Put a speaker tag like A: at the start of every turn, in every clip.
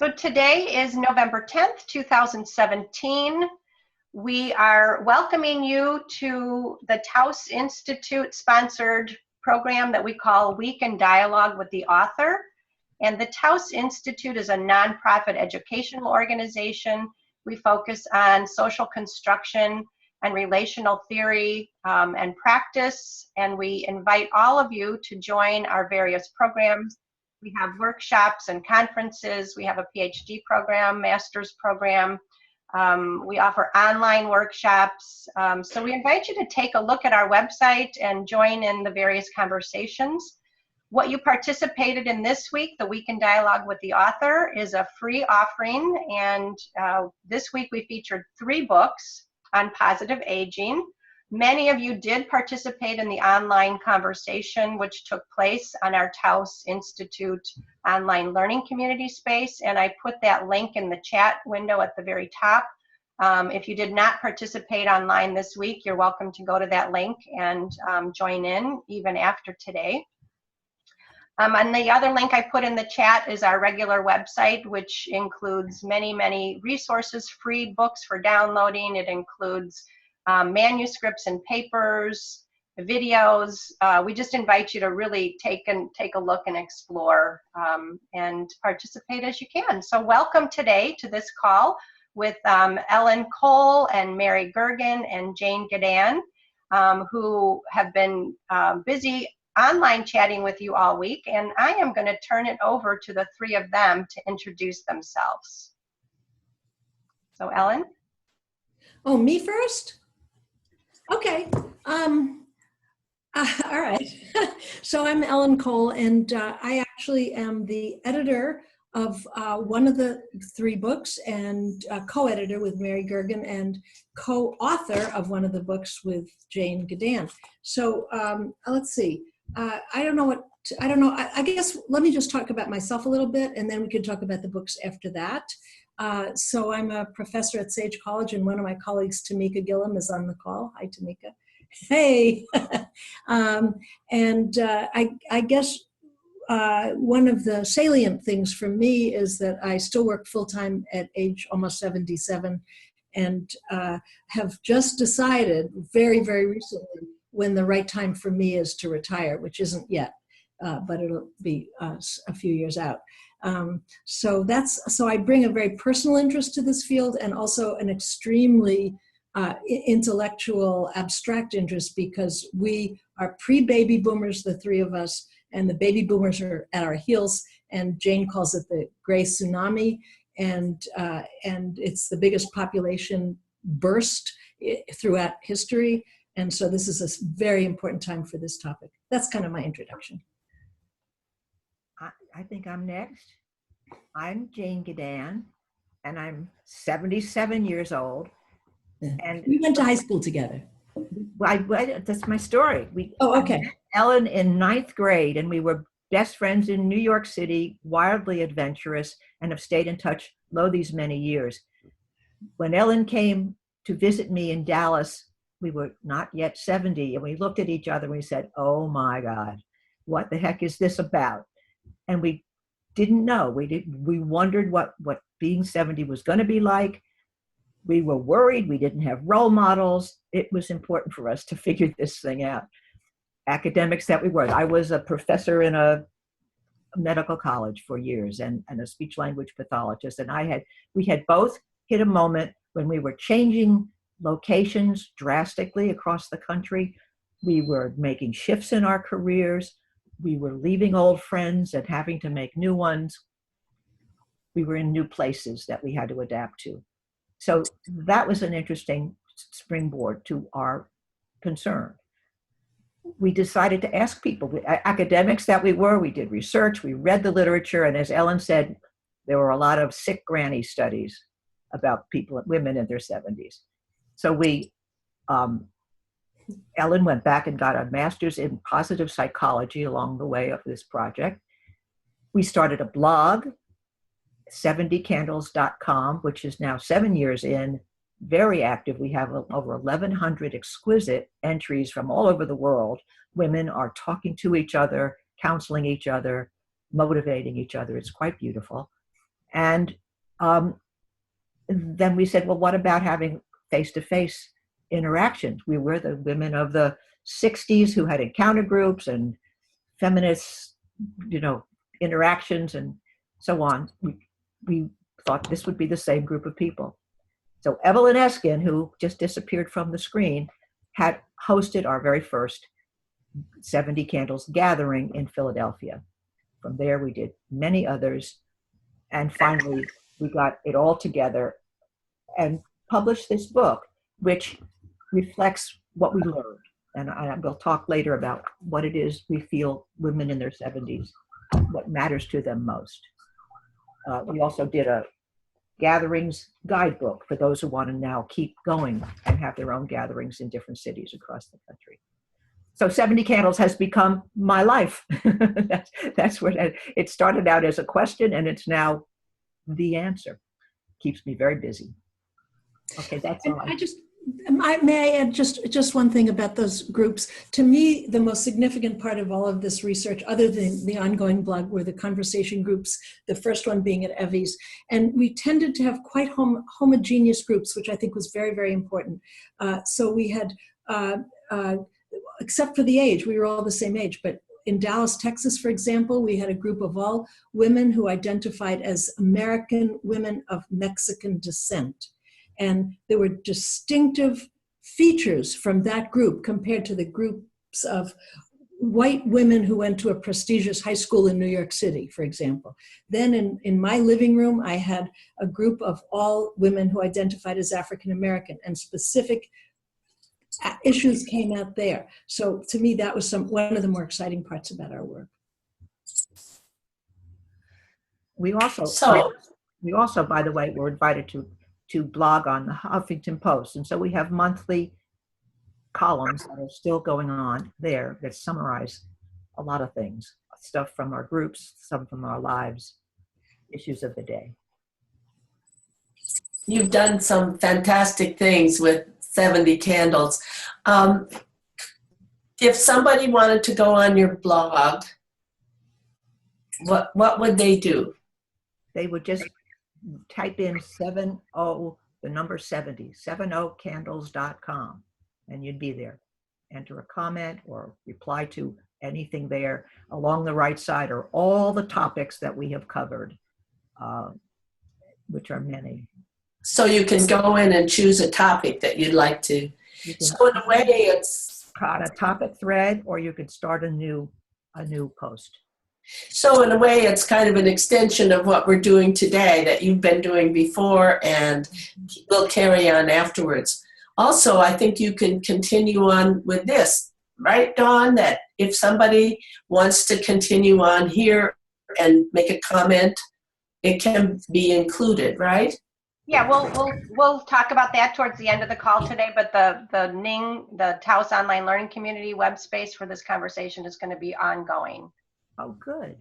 A: So today is November 10th, 2017. We are welcoming you to the Taos Institute sponsored program that we call Week in Dialogue with the Author. And the Taos Institute is a nonprofit educational organization. We focus on social construction and relational theory and practice. And we invite all of you to join our various programs. We have workshops and conferences. We have a PhD program, master's program. We offer online workshops. So we invite you to take a look at our website and join in the various conversations. What you participated in this week, the Week in Dialogue with the Author, is a free offering. And this week we featured 3 books on positive aging. Many of you did participate in the online conversation, which took place on our Taos Institute online learning community space, and I put that link in the chat window at the very top. If you did not participate online this week, you're welcome to go to that link and join in even after today. And the other link I put in the chat is our regular website, which includes many, many resources, free books for downloading. It includes manuscripts and papers, videos. We just invite you to really take a look and explore and participate as you can. So welcome today to this call with Ellen Cole and Mary Gergen and Jane Giddan, who have been busy online chatting with you all week. And I am going to turn it over to the 3 of them to introduce themselves. So Ellen?
B: Oh, me first? Okay. All right. So I'm Ellen Cole, and I actually am the editor of one of the 3 books and co-editor with Mary Gergen and co-author of one of the books with Jane Giddan. So let's see. I don't know. I guess let me just talk about myself a little bit, and then we can talk about the books after that. So I'm a professor at Sage College, and one of my colleagues, Tamika Gillum, is on the call. Hi, Tamika. Hey. I guess one of the salient things for me is that I still work full-time at age almost 77, and have just decided very, very recently when the right time for me is to retire, which isn't yet, but it'll be a few years out. So I bring a very personal interest to this field, and also an extremely intellectual, abstract interest, because we are pre-baby boomers, the 3 of us, and the baby boomers are at our heels, and Jane calls it the gray tsunami, and it's the biggest population burst throughout history. And so this is a very important time for this topic. That's kind of my introduction.
C: I think I'm next. I'm Jane Giddan, and I'm 77 years old. And
B: we went to high school together.
C: That's my story.
B: Okay.
C: I met Ellen in 9th grade, and we were best friends in New York City, wildly adventurous, and have stayed in touch these many years. When Ellen came to visit me in Dallas, we were not yet 70, and we looked at each other and we said, oh my God, what the heck is this about? And we didn't know. We wondered what being 70 was going to be like. We were worried. We didn't have role models. It was important for us to figure this thing out. Academics that we were. I was a professor in a medical college for years, and a speech language pathologist. And we had both hit a moment when we were changing locations drastically across the country. We were making shifts in our careers. We were leaving old friends and having to make new ones. We were in new places that we had to adapt to. So that was an interesting springboard to our concern. We decided to ask people, academics that we were, we did research, we read the literature, and as Ellen said, there were a lot of sick granny studies about women in their 70s. So Ellen went back and got a master's in positive psychology along the way of this project. We started a blog, 70candles.com, which is now 7 years in, very active. We have over 1,100 exquisite entries from all over the world. Women are talking to each other, counseling each other, motivating each other. It's quite beautiful. And then we said, well, what about having face-to-face interactions? We were the women of the 60s who had encounter groups and feminist, interactions and so on. We thought this would be the same group of people. So Evelyn Eskin, who just disappeared from the screen, had hosted our very first 70 Candles gathering in Philadelphia. From there, we did many others. And finally, we got it all together and published this book, which reflects what we learned. And we'll talk later about what it is we feel women in their 70s, what matters to them most. We also did a gatherings guidebook for those who want to now keep going and have their own gatherings in different cities across the country. So 70 Candles has become my life. That's what it started out as a question, and it's now the answer. Keeps me very busy. Okay, that's all.
B: May I add just one thing about those groups? To me, the most significant part of all of this research, other than the ongoing blog, were the conversation groups, the first one being at Evie's. And we tended to have quite homogeneous groups, which I think was very, very important. So we had, except for the age, we were all the same age, but in Dallas, Texas, for example, we had a group of all women who identified as American women of Mexican descent. And there were distinctive features from that group compared to the groups of white women who went to a prestigious high school in New York City, for example. Then in my living room, I had a group of all women who identified as African American, and specific issues came out there. So to me, that was one of the more exciting parts about our work.
C: We also, by the way, were invited to blog on the Huffington Post. And so we have monthly columns that are still going on there that summarize a lot of things, stuff from our groups, some from our lives, issues of the day.
D: You've done some fantastic things with 70 Candles. If somebody wanted to go on your blog, what would they do?
C: They would just type in 70candles.com, and you'd be there. Enter a comment or reply to anything there. Along the right side are all the topics that we have covered, which are many.
D: So you can go in and choose a topic that you'd like to. So in a way, it's
C: a topic thread, or you could start a new post.
D: So in a way, it's kind of an extension of what we're doing today that you've been doing before and will carry on afterwards. Also, I think you can continue on with this, right, Dawn? That if somebody wants to continue on here and make a comment, it can be included, right?
A: Yeah, we'll talk about that towards the end of the call today, but the Ning, the Taos Online Learning Community web space for this conversation is going to be ongoing.
C: Oh, good.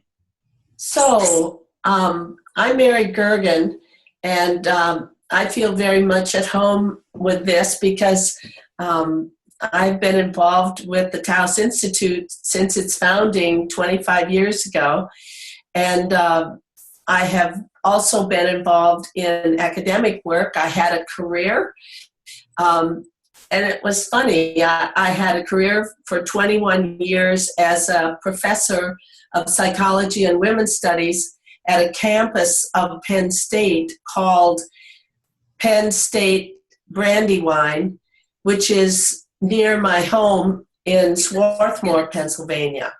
D: So I'm Mary Gergen, and I feel very much at home with this because I've been involved with the Taos Institute since its founding 25 years ago. And I have also been involved in academic work. I had a career, and it was funny. I had a career for 21 years as a professor of psychology and women's studies at a campus of Penn State called Penn State Brandywine, which is near my home in Swarthmore, Pennsylvania.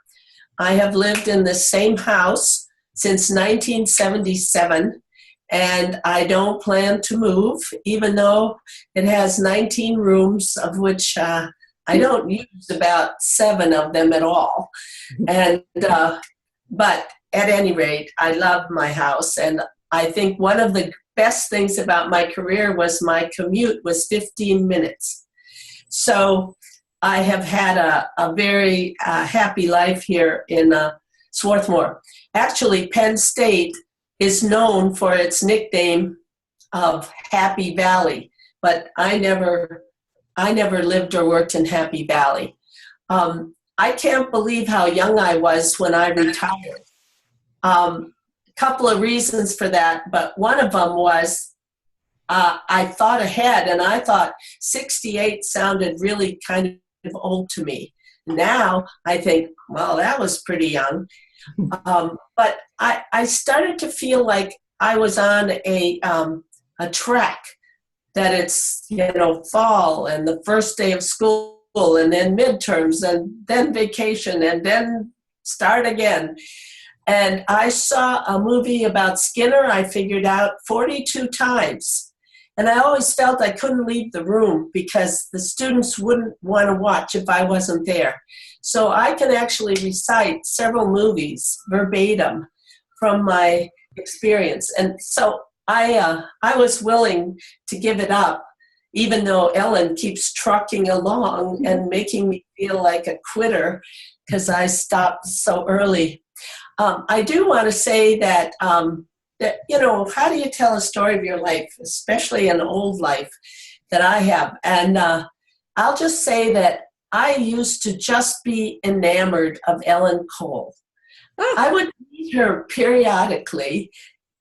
D: I have lived in the same house since 1977, and I don't plan to move, even though it has 19 rooms, of which I don't use about 7 of them at all. And but at any rate, I love my house, and I think one of the best things about my career was my commute was 15 minutes. So I have had a very happy life here in Swarthmore. Actually, Penn State is known for its nickname of Happy Valley, but I never lived or worked in Happy Valley. I can't believe how young I was when I retired. couple of reasons for that, but one of them was I thought ahead, and I thought 68 sounded really kind of old to me. Now I think, well, that was pretty young. But I started to feel like I was on a track, that it's, fall and the first day of school and then midterms and then vacation and then start again. And I saw a movie about Skinner, I figured out 42 times. And I always felt I couldn't leave the room because the students wouldn't want to watch if I wasn't there. So I can actually recite several movies verbatim from my experience. And so I was willing to give it up, even though Ellen keeps trucking along and making me feel like a quitter because I stopped so early. I do want to say that, how do you tell a story of your life, especially an old life that I have? And I'll just say that I used to just be enamored of Ellen Cole. I would meet her periodically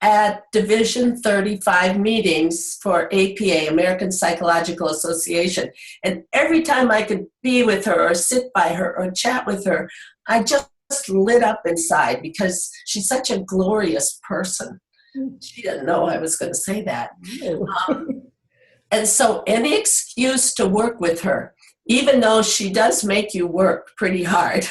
D: at Division 35 meetings for APA, American Psychological Association. And every time I could be with her or sit by her or chat with her, I just lit up inside because she's such a glorious person. She didn't know I was going to say that. And so any excuse to work with her, even though she does make you work pretty hard,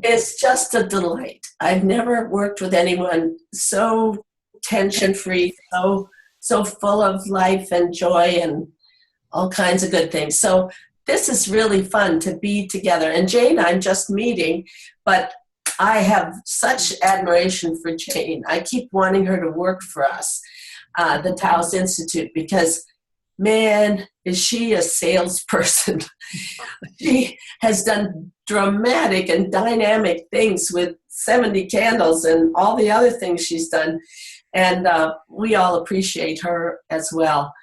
D: is just a delight. I've never worked with anyone so tension-free, so full of life and joy and all kinds of good things. So this is really fun to be together. And Jane, I'm just meeting, but I have such admiration for Jane. I keep wanting her to work for us, the Taos Institute, because, man, is she a salesperson. She has done dramatic and dynamic things with 70 Candles and all the other things she's done. And we all appreciate her as well.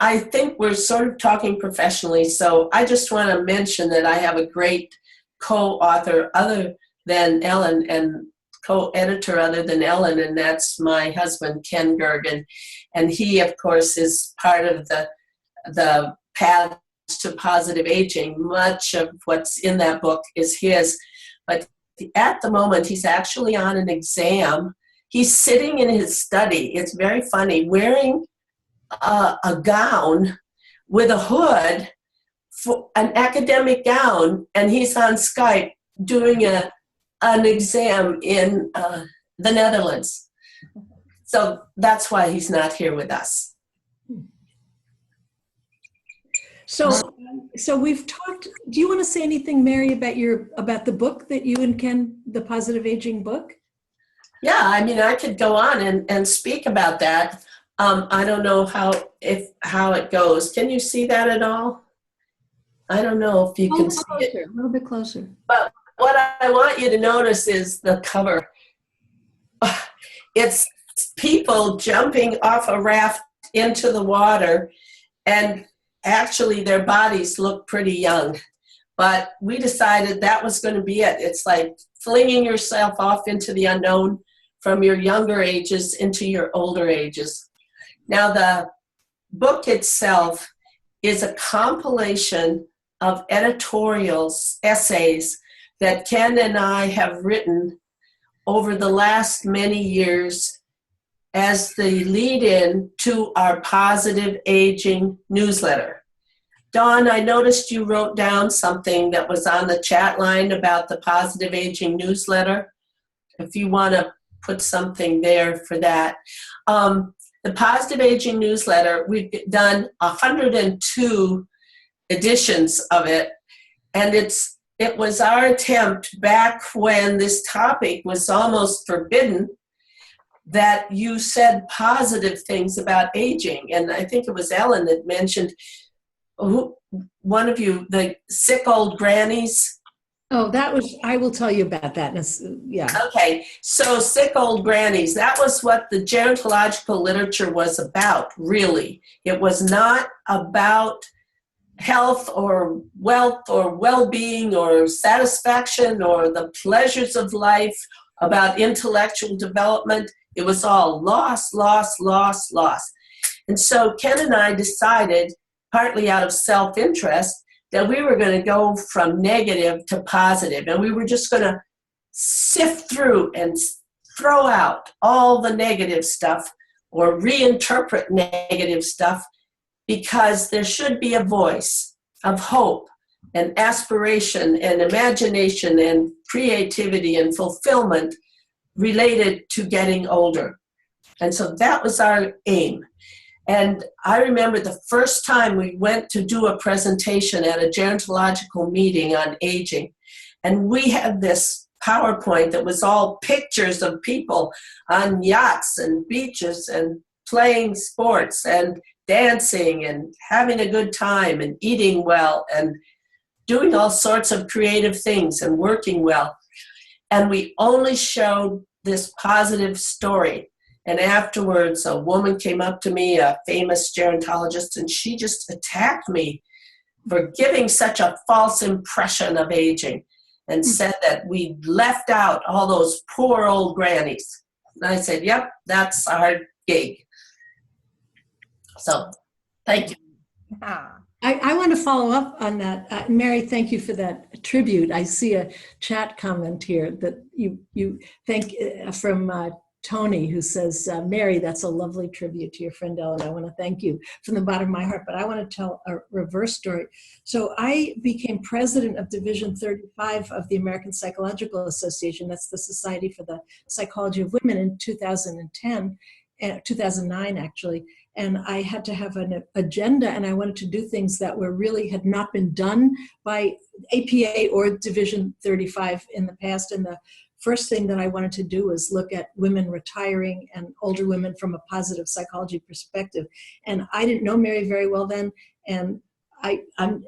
D: I think we're sort of talking professionally, so I just want to mention that I have a great co-author other than Ellen and co-editor other than Ellen, and that's my husband, Ken Gergen. And he, of course, is part of the Path to Positive Aging. Much of what's in that book is his, but at the moment, he's actually on an exam. He's sitting in his study. It's very funny, wearing a gown with a hood, for an academic gown, and he's on Skype doing an exam in the Netherlands. So that's why he's not here with us.
B: So we've talked. Do you want to say anything, Mary, about the book that you and Ken, the Positive Aging book?
D: Yeah, I mean, I could go on and speak about that. I don't know how it goes. Can you see that at all? I don't know if you can see it.
B: A little bit closer.
D: But what I want you to notice is the cover. It's people jumping off a raft into the water, and actually their bodies look pretty young. But we decided that was going to be it. It's like flinging yourself off into the unknown from your younger ages into your older ages. Now, the book itself is a compilation of editorials, essays that Ken and I have written over the last many years as the lead-in to our Positive Aging newsletter. Dawn, I noticed you wrote down something that was on the chat line about the Positive Aging newsletter. If you want to put something there for that. The Positive Aging newsletter, we've done 102 editions of it, and it was our attempt back when this topic was almost forbidden that you said positive things about aging. And I think it was Ellen that mentioned, one of you, the sick old grannies.
B: Oh, I will tell you about that. Yeah.
D: Okay, so sick old grannies, that was what the gerontological literature was about, really. It was not about health or wealth or well-being or satisfaction or the pleasures of life, about intellectual development. It was all loss, loss, loss, loss. And so Ken and I decided, partly out of self-interest, that we were going to go from negative to positive, and we were just going to sift through and throw out all the negative stuff or reinterpret negative stuff, because there should be a voice of hope and aspiration and imagination and creativity and fulfillment related to getting older. And so that was our aim. And I remember the first time we went to do a presentation at a gerontological meeting on aging, and we had this PowerPoint that was all pictures of people on yachts and beaches and playing sports and dancing and having a good time and eating well and doing all sorts of creative things and working well. And we only showed this positive story. And afterwards, a woman came up to me, a famous gerontologist, and she just attacked me for giving such a false impression of aging, and said that we left out all those poor old grannies. And I said, yep, that's our gig. So, thank you.
B: I want to follow up on that. Mary, thank you for that tribute. I see a chat comment here that you thank from Tony, who says, Mary, that's a lovely tribute to your friend Ellen. I want to thank you from the bottom of my heart, but I want to tell a reverse story. So I became president of Division 35 of the American Psychological Association. That's the Society for the Psychology of Women in 2009 actually. And I had to have an agenda, and I wanted to do things that were really had not been done by APA or Division 35 in the past. And the first thing that I wanted to do was look at women retiring and older women from a positive psychology perspective. And I didn't know Mary very well then. And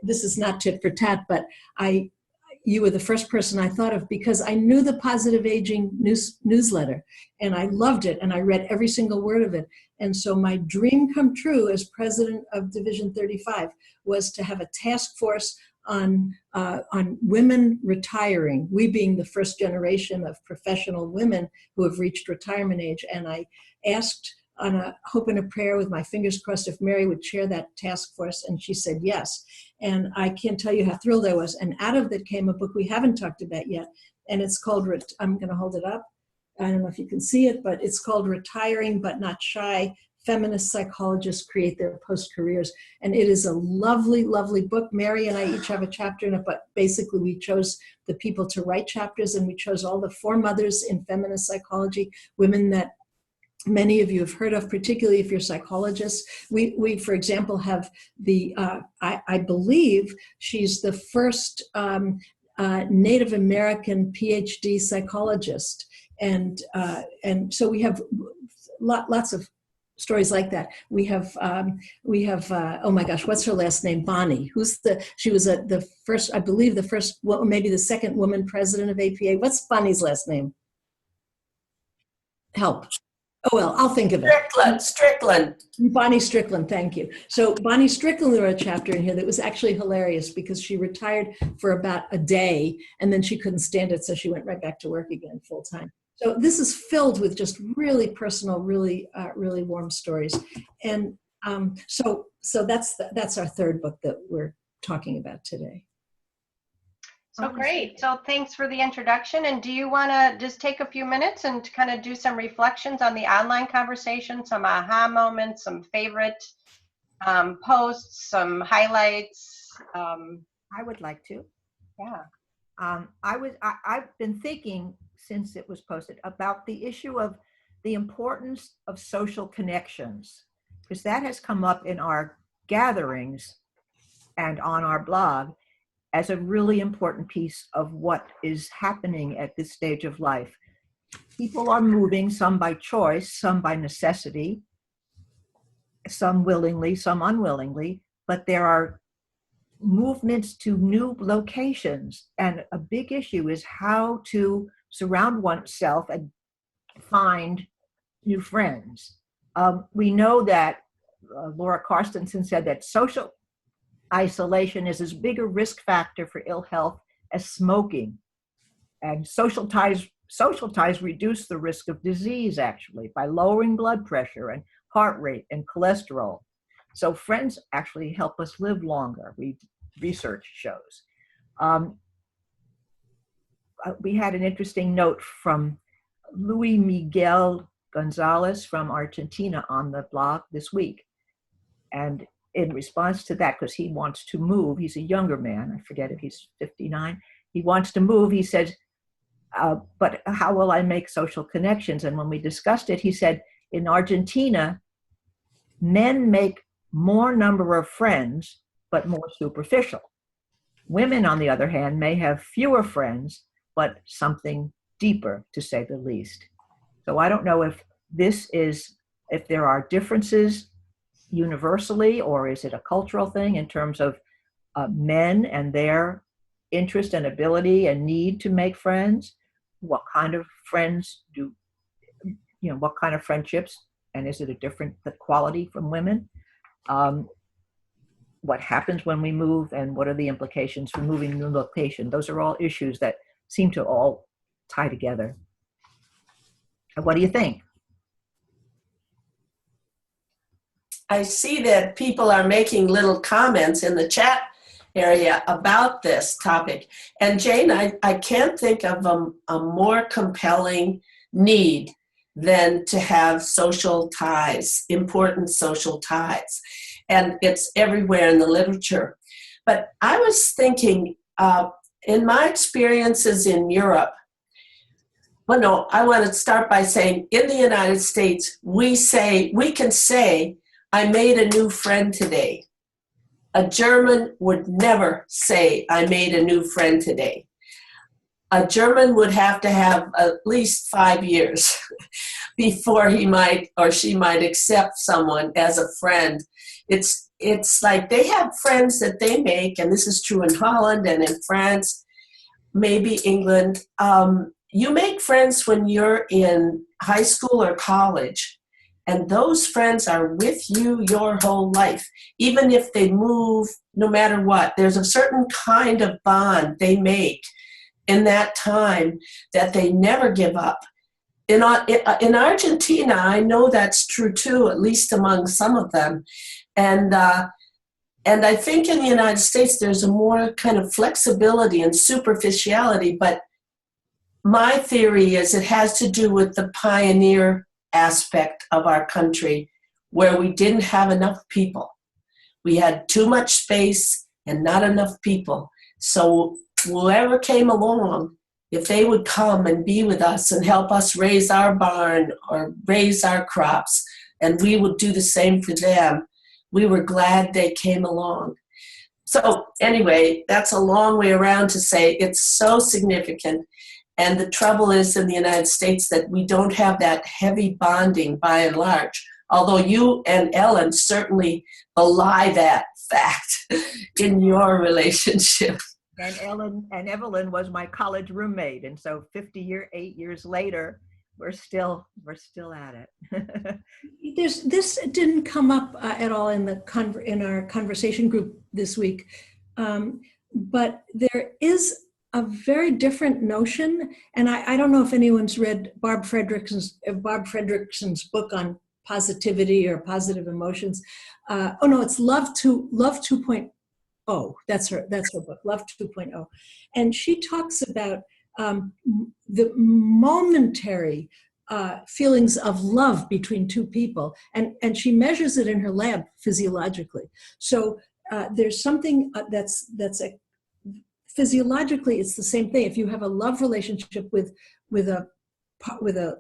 B: this is not tit for tat, but you were the first person I thought of, because I knew the Positive Aging newsletter, and I loved it, and I read every single word of it. And so my dream come true as president of Division 35 was to have a task force on women retiring, we being the first generation of professional women who have reached retirement age. And I asked on a hope and a prayer with my fingers crossed if Mary would chair that task force, and she said yes. And I can't tell you how thrilled I was. And out of that came a book we haven't talked about yet, and it's called, I'm going to hold it up. I don't know if you can see it, but it's called Retiring But Not Shy, Feminist Psychologists Create Their Post-Careers. And it is a lovely, lovely book. Mary and I each have a chapter in it, but basically we chose the people to write chapters, and we chose all the foremothers in feminist psychology, women that many of you have heard of, particularly if you're psychologists. We for example, have the, I believe she's the first Native American PhD psychologist. And so we have lots of stories like that. We have oh my gosh, what's her last name? Bonnie, she was the first, I believe the first, well, maybe the second woman president of APA. What's Bonnie's last name? Help. Oh, well, I'll think of it.
D: Strickland.
B: Bonnie Strickland, thank you. So Bonnie Strickland wrote a chapter in here that was actually hilarious, because she retired for about a day and then she couldn't stand it, so she went right back to work again full time. So this is filled with just really personal, really warm stories. And so that's our third book that we're talking about today.
A: So great. So thanks for the introduction. And do you want to just take a few minutes and kind of do some reflections on the online conversation, some aha moments, some favorite posts, some highlights?
C: I would like to.
A: Yeah.
C: I've been thinking since it was posted about the issue of the importance of social connections, because that has come up in our gatherings and on our blog as a really important piece of what is happening at this stage of life. People are moving, some by choice, some by necessity, some willingly, some unwillingly, but there are movements to new locations. And a big issue is how to surround oneself and find new friends. We know that Laura Carstensen said that social isolation is as big a risk factor for ill health as smoking. And social ties reduce the risk of disease, actually, by lowering blood pressure and heart rate and cholesterol. So friends actually help us live longer, research shows. We had an interesting note from Luis Miguel Gonzalez from Argentina on the blog this week. And in response to that, because he wants to move, he's a younger man, I forget if he's 59, he wants to move, he said, but how will I make social connections? And when we discussed it, he said, in Argentina, men make more number of friends, but more superficial. Women, on the other hand, may have fewer friends, but something deeper, to say the least. So I don't know if there are differences universally, or is it a cultural thing in terms of men and their interest and ability and need to make friends? What kind of friends what kind of friendships, and is it a different quality from women? What happens when we move, and what are the implications for moving to a new location? Those are all issues that seem to all tie together. And what do you think?
D: I see that people are making little comments in the chat area about this topic. And Jane, I can't think of a more compelling need than to have social ties, important social ties. And it's everywhere in the literature. But I was thinking, in my experiences in Europe, I want to start by saying in the United States, we can say, I made a new friend today. A German would never say, I made a new friend today. A German would have to have at least 5 years before he might or she might accept someone as a friend. It's like they have friends that they make, and this is true in Holland and in France, maybe England. You make friends when you're in high school or college, and those friends are with you your whole life. Even if they move, no matter what, there's a certain kind of bond they make in that time that they never give up. In Argentina, I know that's true too, at least among some of them. And I think in the United States, there's a more kind of flexibility and superficiality, but my theory is it has to do with the pioneer aspect of our country, where we didn't have enough people. We had too much space and not enough people. So whoever came along, if they would come and be with us and help us raise our barn or raise our crops, and we would do the same for them, we were glad they came along. So anyway, that's a long way around to say it's so significant. And the trouble is in the United States that we don't have that heavy bonding by and large, although you and Ellen certainly belie that fact in your relationship.
C: And Evelyn was my college roommate. And so 8 years later, we're still at it.
B: This didn't come up at all in our conversation group this week, but there is a very different notion, and I don't know if anyone's read Barb Fredrickson's book on positivity or positive emotions. It's Love 2.0. That's her book, Love 2.0, and she talks about the momentary feelings of love between two people, and she measures it in her lab physiologically. So there's something that's physiologically, it's the same thing. If you have a love relationship with a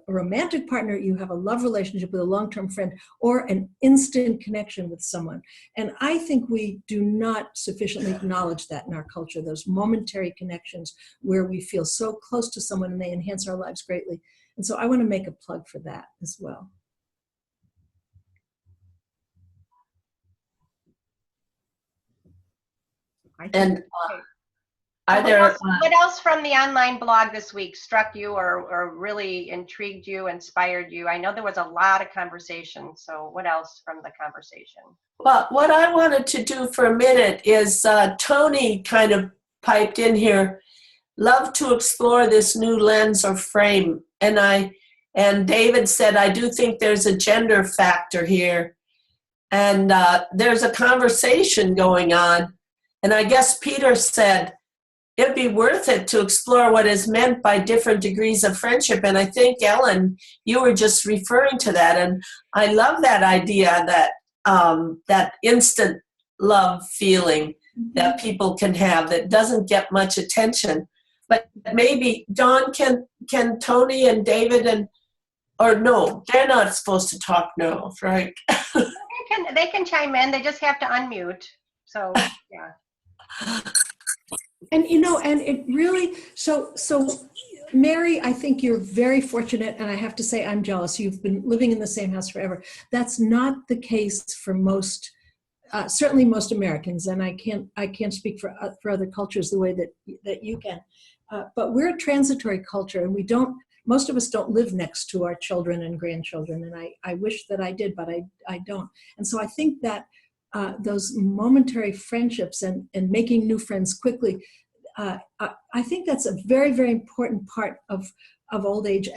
B: romantic partner, you have a love relationship with a long-term friend, or an instant connection with someone. And I think we do not sufficiently acknowledge that in our culture, those momentary connections where we feel so close to someone and they enhance our lives greatly. And so I want to make a plug for that as well.
D: And
A: what else from the online blog this week struck you or really intrigued you, inspired you? I know there was a lot of conversation, so what else from the conversation?
D: Well, what I wanted to do for a minute is Tony kind of piped in here, love to explore this new lens or frame. And David said, I do think there's a gender factor here. And there's a conversation going on. And I guess Peter said, it'd be worth it to explore what is meant by different degrees of friendship. And I think, Ellen, you were just referring to that. And I love that idea that that instant love feeling that people can have that doesn't get much attention. But maybe, Dawn, can Tony and David or no, they're not supposed to talk no, right?
A: They can chime in. They just have to unmute. So, yeah.
B: And and it really, so Mary, I think you're very fortunate, and I have to say I'm jealous. You've been living in the same house forever. That's not the case for most, certainly most Americans, and I can't speak for other cultures the way that you can. But we're a transitory culture, and most of us don't live next to our children and grandchildren, and I wish that I did, but I don't. And so I think that those momentary friendships and making new friends quickly, I think that's a very, very important part of old age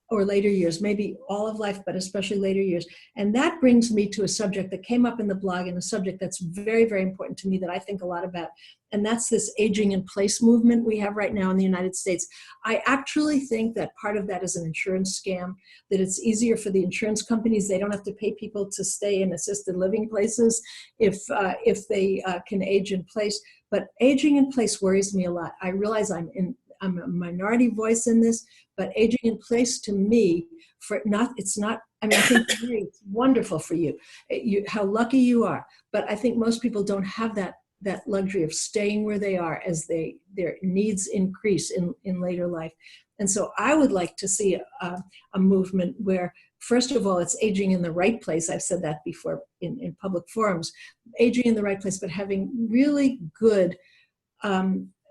B: or later years, maybe all of life, but especially later years. And that brings me to a subject that came up in the blog, and a subject that's very, very important to me that I think a lot about. And that's this aging in place movement we have right now in the United States. I actually think that part of that is an insurance scam, that it's easier for the insurance companies. They don't have to pay people to stay in assisted living places if they can age in place. But aging in place worries me a lot. I realize I'm a minority voice in this, but aging in place to me, I think it's wonderful for you, how lucky you are. But I think most people don't have that luxury of staying where they are as their needs increase in later life. And so I would like to see a movement where, first of all, it's aging in the right place. I've said that before in public forums, aging in the right place, but having really good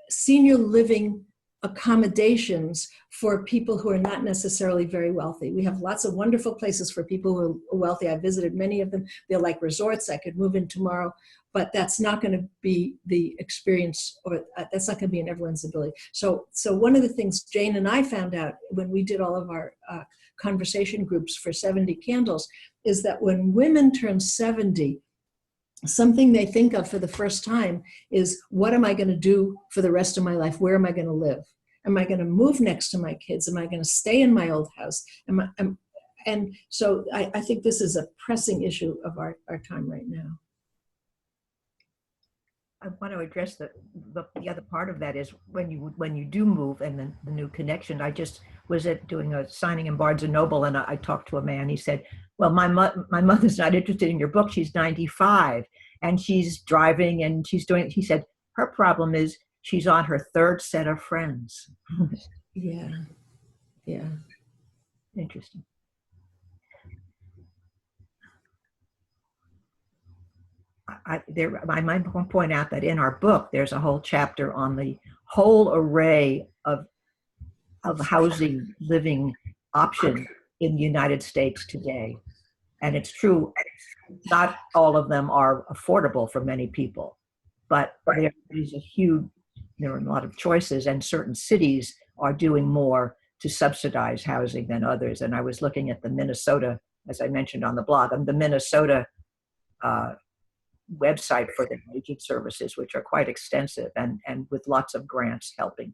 B: senior living accommodations for people who are not necessarily very wealthy. We have lots of wonderful places for people who are wealthy. I visited many of them. They're like resorts. I could move in tomorrow, but that's not going to be the experience, or that's not going to be in everyone's ability. So one of the things Jane and I found out when we did all of our conversation groups for 70 Candles is that when women turn 70, something they think of for the first time is, what am I going to do for the rest of my life? Where am I going to live? Am I going to move next to my kids? Am I going to stay in my old house? And so I think this is a pressing issue of our time right now.
C: I want to address the other part of that is when you do move and then the new connection. I just was doing a signing in Barnes & Noble, and I talked to a man. He said, well, my mother's not interested in your book. She's 95 and she's driving and she's doing, he said, her problem is she's on her third set of friends.
B: Yeah.
C: Interesting. I might point out that in our book, there's a whole chapter on the whole array of housing living options in the United States today. And it's true, not all of them are affordable for many people, but there are a lot of choices, and certain cities are doing more to subsidize housing than others. And I was looking at the Minnesota, as I mentioned on the blog, the Minnesota website for the aging services, which are quite extensive and with lots of grants helping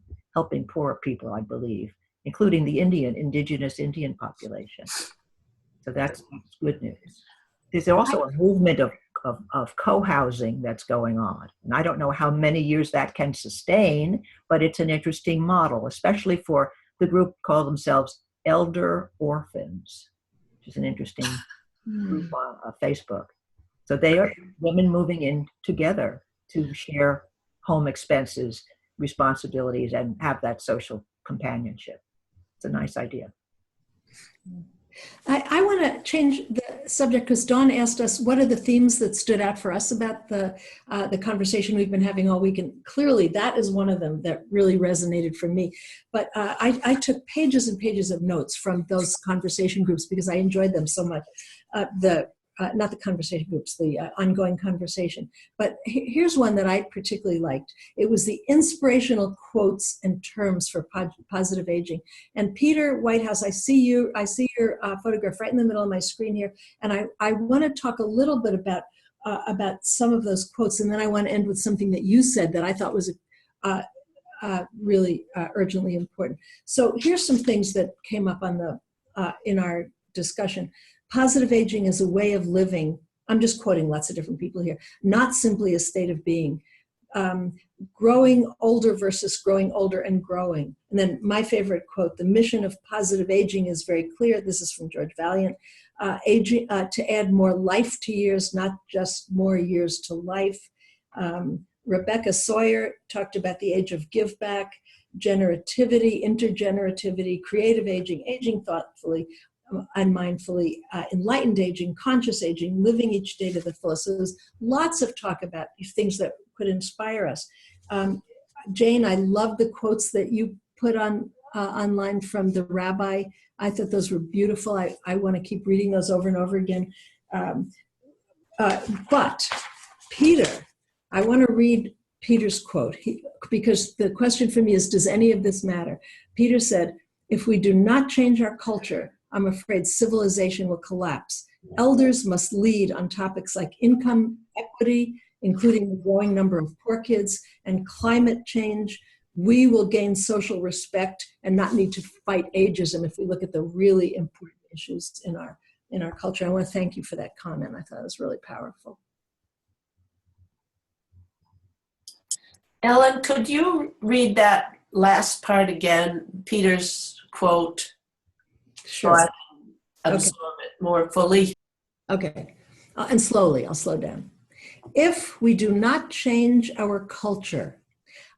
C: poorer people, I believe, including the indigenous Indian population. So that's good news. There's also a movement of co-housing that's going on. And I don't know how many years that can sustain, but it's an interesting model, especially for the group call themselves elder orphans, which is an interesting group on Facebook. So they are women moving in together to share home expenses, responsibilities, and have that social companionship. It's a nice idea.
B: I want to change the subject because Dawn asked us what are the themes that stood out for us about the conversation we've been having all week, and clearly that is one of them that really resonated for me. But I took pages and pages of notes from those conversation groups because I enjoyed them so much. not the conversation groups, the ongoing conversation. But here's one that I particularly liked. It was the inspirational quotes and terms for positive aging. And Peter Whitehouse, I see your photograph right in the middle of my screen here. And I want to talk a little bit about some of those quotes. And then I want to end with something that you said that I thought was really urgently important. So here's some things that came up on the in our discussion. Positive aging is a way of living. I'm just quoting lots of different people here. Not simply a state of being. Growing older versus growing older and growing. And then my favorite quote, the mission of positive aging is very clear. This is from George Valiant. Aging to add more life to years, not just more years to life. Rebecca Sawyer talked about the age of give back, generativity, intergenerativity, creative aging, aging thoughtfully and mindfully, enlightened aging, conscious aging, living each day to the fullest. So there's lots of talk about things that could inspire us. Jane, I love the quotes that you put on online from the rabbi. I thought those were beautiful. I want to keep reading those over and over again. But Peter, I want to read Peter's quote because the question for me is, does any of this matter? Peter said, if we do not change our culture, I'm afraid civilization will collapse. Elders must lead on topics like income equity, including the growing number of poor kids, and climate change. We will gain social respect and not need to fight ageism if we look at the really important issues in our culture. I want to thank you for that comment. I thought it was really powerful.
D: Ellen, could you read that last part again, Peter's quote?
B: Sure.
D: So I can absorb it more fully.
B: Okay, and slowly, I'll slow down. If we do not change our culture,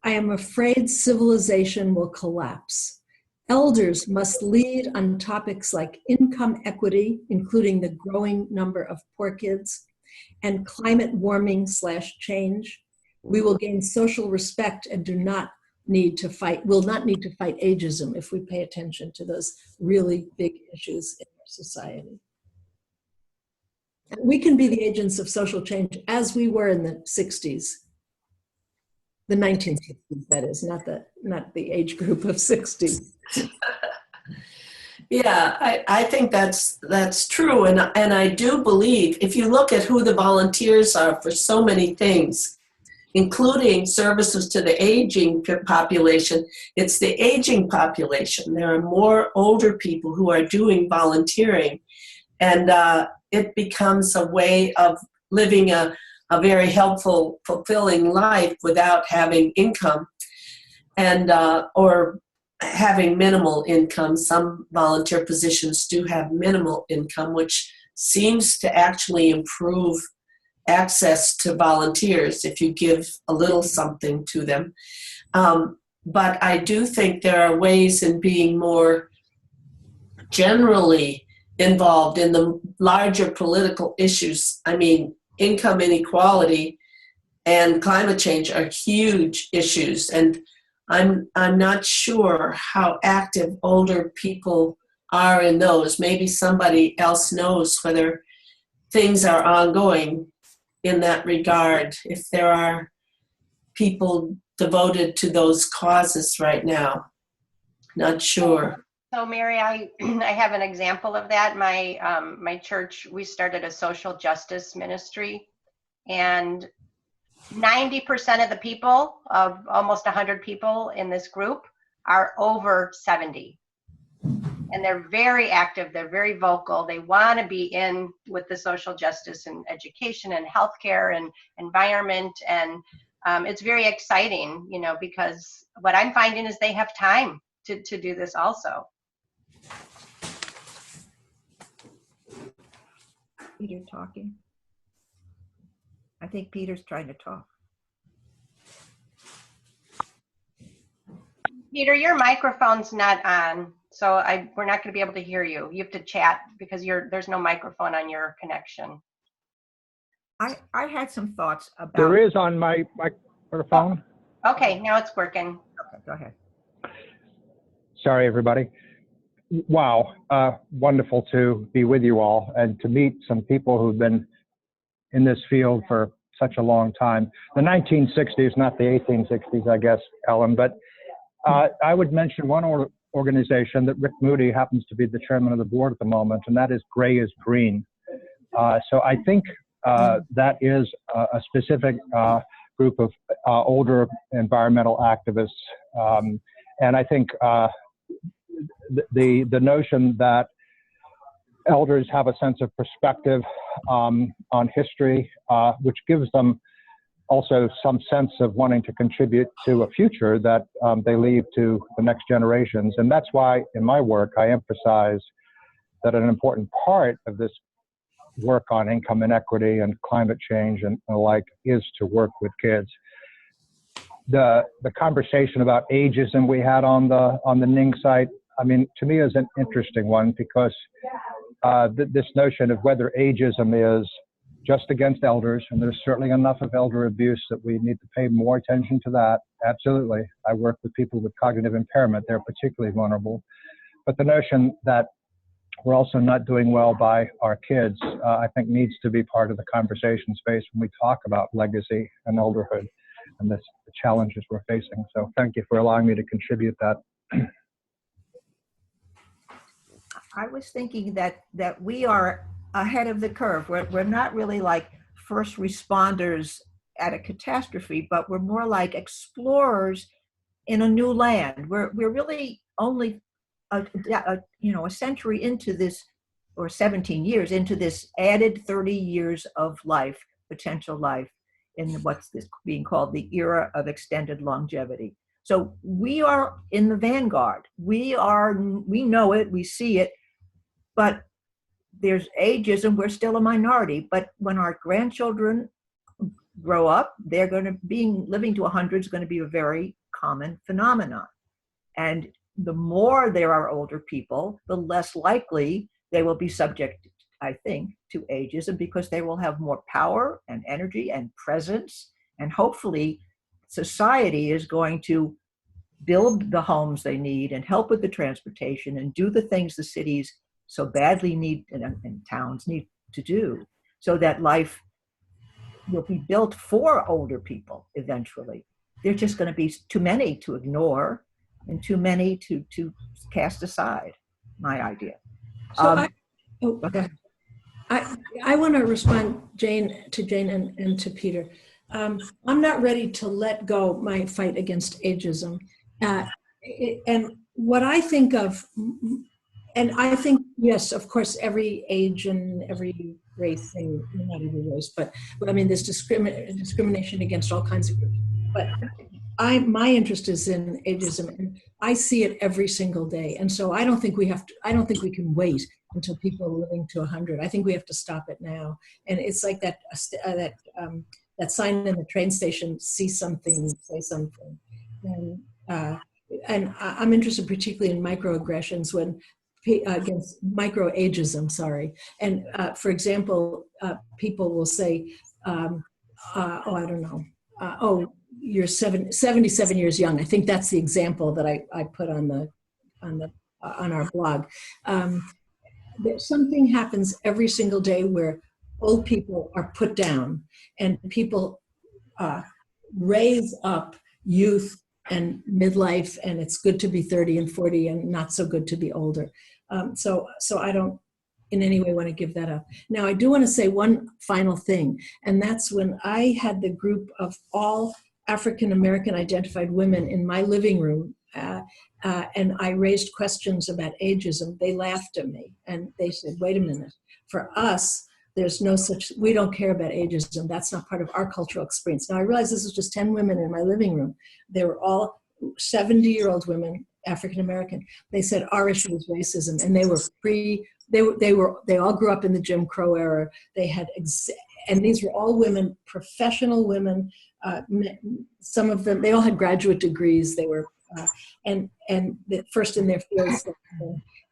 B: I am afraid civilization will collapse. Elders must lead on topics like income equity, including the growing number of poor kids, and climate warming / change. We will gain social respect and will not need to fight ageism if we pay attention to those really big issues in our society. And we can be the agents of social change as we were in the 60s. The 1960s, that is, not the age group of 60.
D: Yeah, I think that's true. And I do believe, if you look at who the volunteers are for so many things, including services to the aging population, it's the aging population. There are more older people who are doing volunteering, and it becomes a way of living a very helpful, fulfilling life without having income and or having minimal income. Some volunteer positions do have minimal income, which seems to actually improve access to volunteers if you give a little something to them. But I do think there are ways in being more generally involved in the larger political issues. I mean, income inequality and climate change are huge issues, and I'm not sure how active older people are in those. Maybe somebody else knows whether things are ongoing in that regard, if there are people devoted to those causes right now. Not sure.
A: So Mary, I have an example of that. My church, we started a social justice ministry, and 90% of the people, of almost 100 people in this group, are over 70. And they're very active, they're very vocal, they want to be in with the social justice and education and healthcare and environment, and it's very exciting, you know, because what I'm finding is they have time to do this also.
C: Peter talking. I think Peter's trying to talk.
A: Peter, your microphone's not on, so we're not going to be able to hear you. You have to chat because there's no microphone on your connection.
C: I had some thoughts about.
E: There is on my microphone.
A: Oh, okay, now it's working.
C: Okay, go ahead.
E: Sorry, everybody. Wow, wonderful to be with you all and to meet some people who've been in this field for such a long time. The 1960s, not the 1860s, I guess, Ellen, but I would mention one organization that Rick Moody happens to be the chairman of the board at the moment, and that is Gray is Green. So I think that is a specific group of older environmental activists. And I think the notion that elders have a sense of perspective on history, which gives them also some sense of wanting to contribute to a future that they leave to the next generations. And that's why in my work, I emphasize that an important part of this work on income inequity and climate change and the like is to work with kids. The conversation about ageism we had on the Ning site, I mean, to me is an interesting one because this notion of whether ageism is just against elders, and there's certainly enough of elder abuse that we need to pay more attention to that. Absolutely. I work with people with cognitive impairment. They're particularly vulnerable. But the notion that we're also not doing well by our kids, I think needs to be part of the conversation space when we talk about legacy and elderhood and the challenges we're facing. So thank you for allowing me to contribute that.
C: I was thinking that we are ahead of the curve. We're not really like first responders at a catastrophe, but we're more like explorers in a new land. We're really only a century into this, or 17 years into this added 30 years of life, potential life, in what's this being called the era of extended longevity. So we are in the vanguard. We know it, we see it, but there's ageism, we're still a minority. But when our grandchildren grow up, they're going to living to 100 is going to be a very common phenomenon. And the more there are older people, the less likely they will be subject, I think, to ageism, because they will have more power and energy and presence. And hopefully society is going to build the homes they need and help with the transportation and do the things the cities so badly need and towns need to do, so that life will be built for older people eventually. There's just going to be too many to ignore and too many to cast aside, my idea.
B: So I want to respond, Jane and to Peter. I'm not ready to let go my fight against ageism. And what I think of, and I think, yes, of course, every age and every race thing, not every race, but I mean, there's discrimination against all kinds of groups. But my interest is in ageism, and I see it every single day. And so I don't think we can wait until people are living to 100. I think we have to stop it now. And it's like that sign in the train station: see something, say something. And I'm interested particularly in microaggressions against microageism, sorry. And for example, people will say, I don't know, you're 77 years young. I think that's the example that I put on our blog. Something happens every single day where old people are put down and people raise up youth and midlife, and it's good to be 30 and 40 and not so good to be older. So I don't in any way want to give that up. Now, I do want to say one final thing, and that's when I had the group of all African-American identified women in my living room, and I raised questions about ageism, they laughed at me and they said, wait a minute, for us, there's no such, we don't care about ageism. That's not part of our cultural experience. Now, I realized this was just 10 women in my living room. They were all 70-year-old women, African-American. They said our issue was racism, and they were free. They all grew up in the Jim Crow era. They had, and these were all women, professional women. Some of them, they all had graduate degrees. They were, and the first in their fields.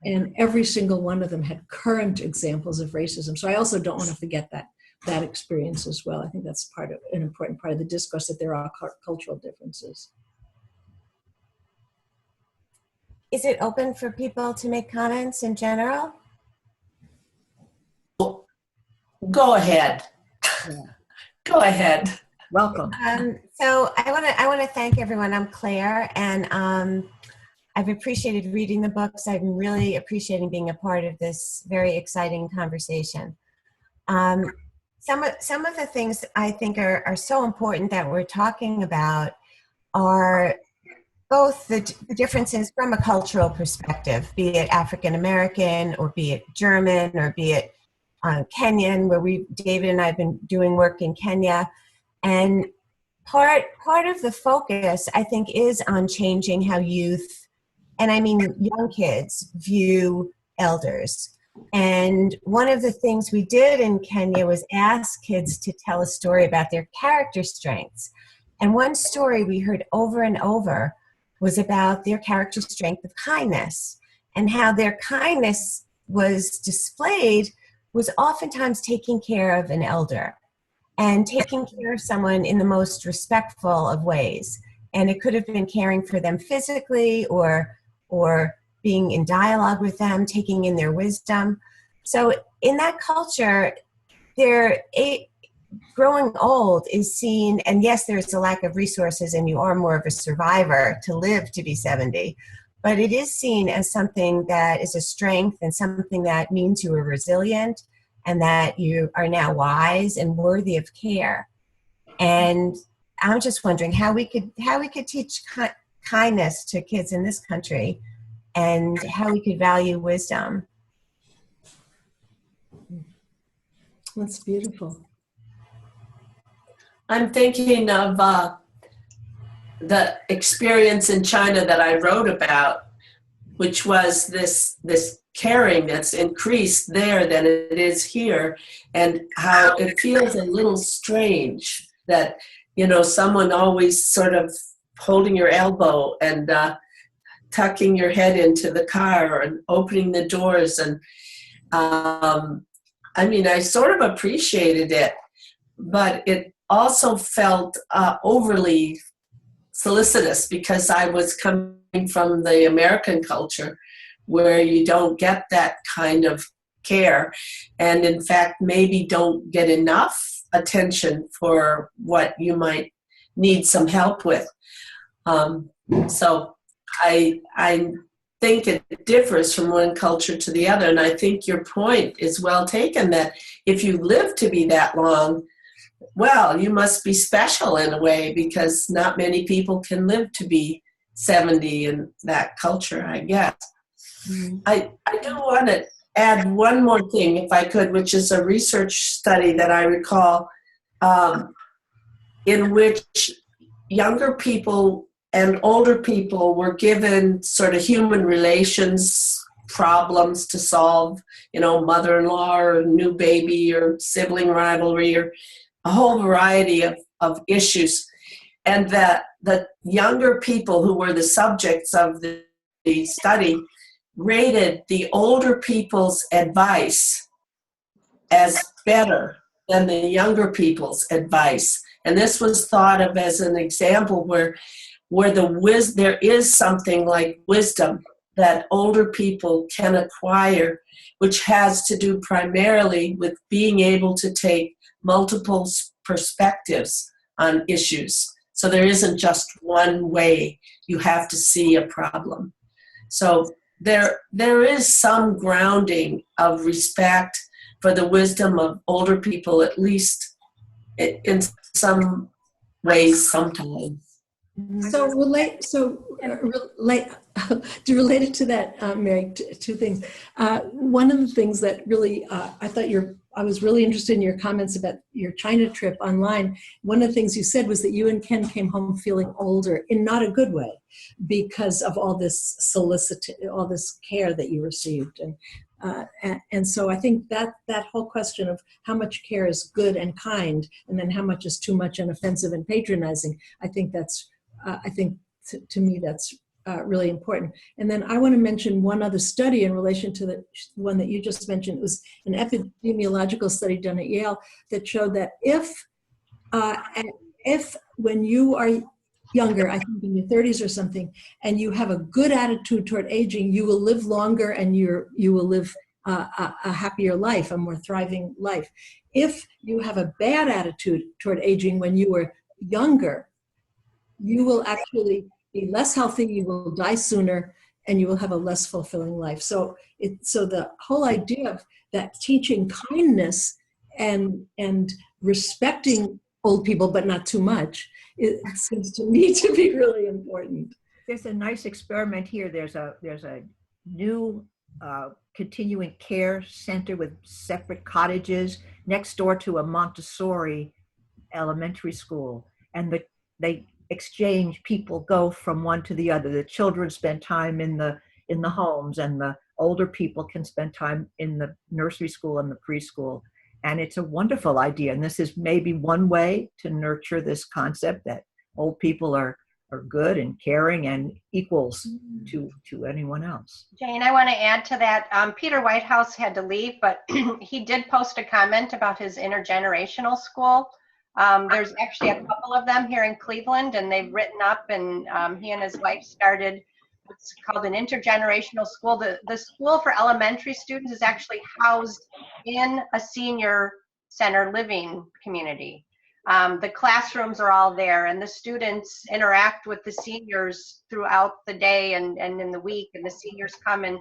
B: And every single one of them had current examples of racism. So I also don't want to forget that experience as well. I think that's an important part of the discourse, that there are cultural differences.
F: is it open for people to make comments in general?
D: Go ahead.
C: Yeah.
D: Go ahead.
C: Welcome.
F: So I want to thank everyone. I'm Claire, and I've appreciated reading the books. I'm really appreciating being a part of this very exciting conversation. Some of the things I think are so important that we're talking about are both the differences from a cultural perspective, be it African American or be it German or be it Kenyan, where David and I have been doing work in Kenya. And part of the focus, I think, is on changing how youth, and I mean young kids, view elders. And one of the things we did in Kenya was ask kids to tell a story about their character strengths. And one story we heard over and over was about their character strength of kindness, and how their kindness was displayed was oftentimes taking care of an elder and taking care of someone in the most respectful of ways. And it could have been caring for them physically or being in dialogue with them, taking in their wisdom. So in that culture, growing old is seen, and yes, there's a lack of resources and you are more of a survivor to live to be 70, but it is seen as something that is a strength and something that means you are resilient and that you are now wise and worthy of care. And I'm just wondering how we could teach kindness to kids in this country, and how we could value wisdom.
B: That's beautiful.
D: I'm thinking of the experience in China that I wrote about, which was this caring that's increased there than it is here, and how it feels a little strange that, someone always sort of holding your elbow and tucking your head into the car and opening the doors. And I sort of appreciated it, but it also felt overly solicitous, because I was coming from the American culture where you don't get that kind of care, and in fact maybe don't get enough attention for what you might need some help with. So I think it differs from one culture to the other, and I think your point is well taken, that if you live to be that long, well, you must be special in a way, because not many people can live to be 70 in that culture, I guess. Mm-hmm. I do want to add one more thing, if I could, which is a research study that I recall, in which younger people and older people were given sort of human relations problems to solve, mother-in-law or new baby or sibling rivalry or a whole variety of issues. And that the younger people who were the subjects of the study rated the older people's advice as better than the younger people's advice. And this was thought of as an example where there is something like wisdom that older people can acquire, which has to do primarily with being able to take multiple perspectives on issues. So there isn't just one way you have to see a problem. So there is some grounding of respect for the wisdom of older people, at least in some ways sometimes.
B: So related to that, Mary, two things. One of the things that really, I was really interested in your comments about your China trip online. One of the things you said was that you and Ken came home feeling older, in not a good way, because of all this all this care that you received. And so I think that whole question of how much care is good and kind, and then how much is too much and offensive and patronizing, I think that's, to me, that's really important. And then I want to mention one other study in relation to the one that you just mentioned. It was an epidemiological study done at Yale that showed that if when you are younger, I think in your 30s or something, and you have a good attitude toward aging, you will live longer and you will live a happier life, a more thriving life. If you have a bad attitude toward aging when you were younger, you will actually be less healthy, you will die sooner, and you will have a less fulfilling life. So the whole idea of that teaching kindness and respecting old people, but not too much, it seems to me to be really important.
C: There's a nice experiment here. There's a new continuing care center with separate cottages next door to a Montessori elementary school, and they exchange, people go from one to the other. The children spend time in the homes, and the older people can spend time in the nursery school and the preschool. And it's a wonderful idea. And this is maybe one way to nurture this concept that old people are good and caring and equals to anyone else.
A: Jane, I want to add to that. Peter Whitehouse had to leave, but he did post a comment about his intergenerational school. There's actually a couple of them here in Cleveland, and they've written up, and he and his wife started what's called an intergenerational school. The school for elementary students is actually housed in a senior center living community. The classrooms are all there, and the students interact with the seniors throughout the day and in the week, and the seniors come and,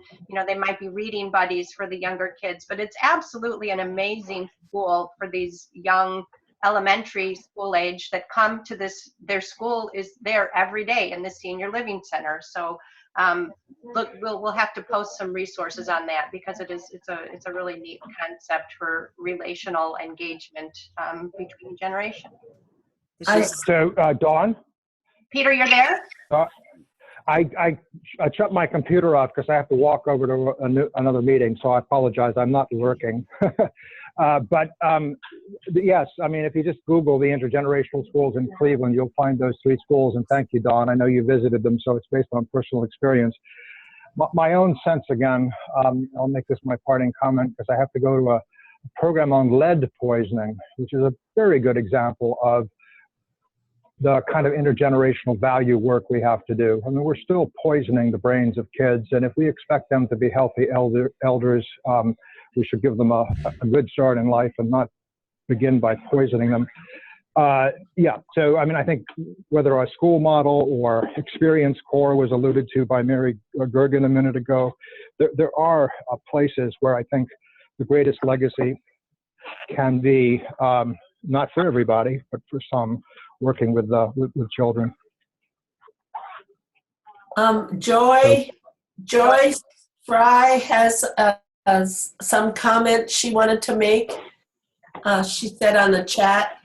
A: they might be reading buddies for the younger kids, but it's absolutely an amazing school for these young elementary school age that come to this. Their school is there every day in the senior living center. So look, we'll have to post some resources on that, because it's a really neat concept for relational engagement between generations.
E: So Dawn?
A: Peter, you're there?
E: I shut my computer off because I have to walk over to another meeting, so I apologize. I'm not lurking. But yes, I mean, if you just Google the intergenerational schools in Cleveland, you'll find those 3 schools. And thank you, Dawn. I know you visited them, so it's based on personal experience. My own sense, again, I'll make this my parting comment because I have to go to a program on lead poisoning, which is a very good example of the kind of intergenerational value work we have to do. I mean, we're still poisoning the brains of kids, and if we expect them to be healthy elders, we should give them a good start in life and not begin by poisoning them. Yeah, so I mean, I think whether our school model or experience core was alluded to by Mary Gergen a minute ago, there are places where I think the greatest legacy can be, not for everybody, but for some, working with children.
D: Joy Fry has some comment she wanted to make. She said on the chat.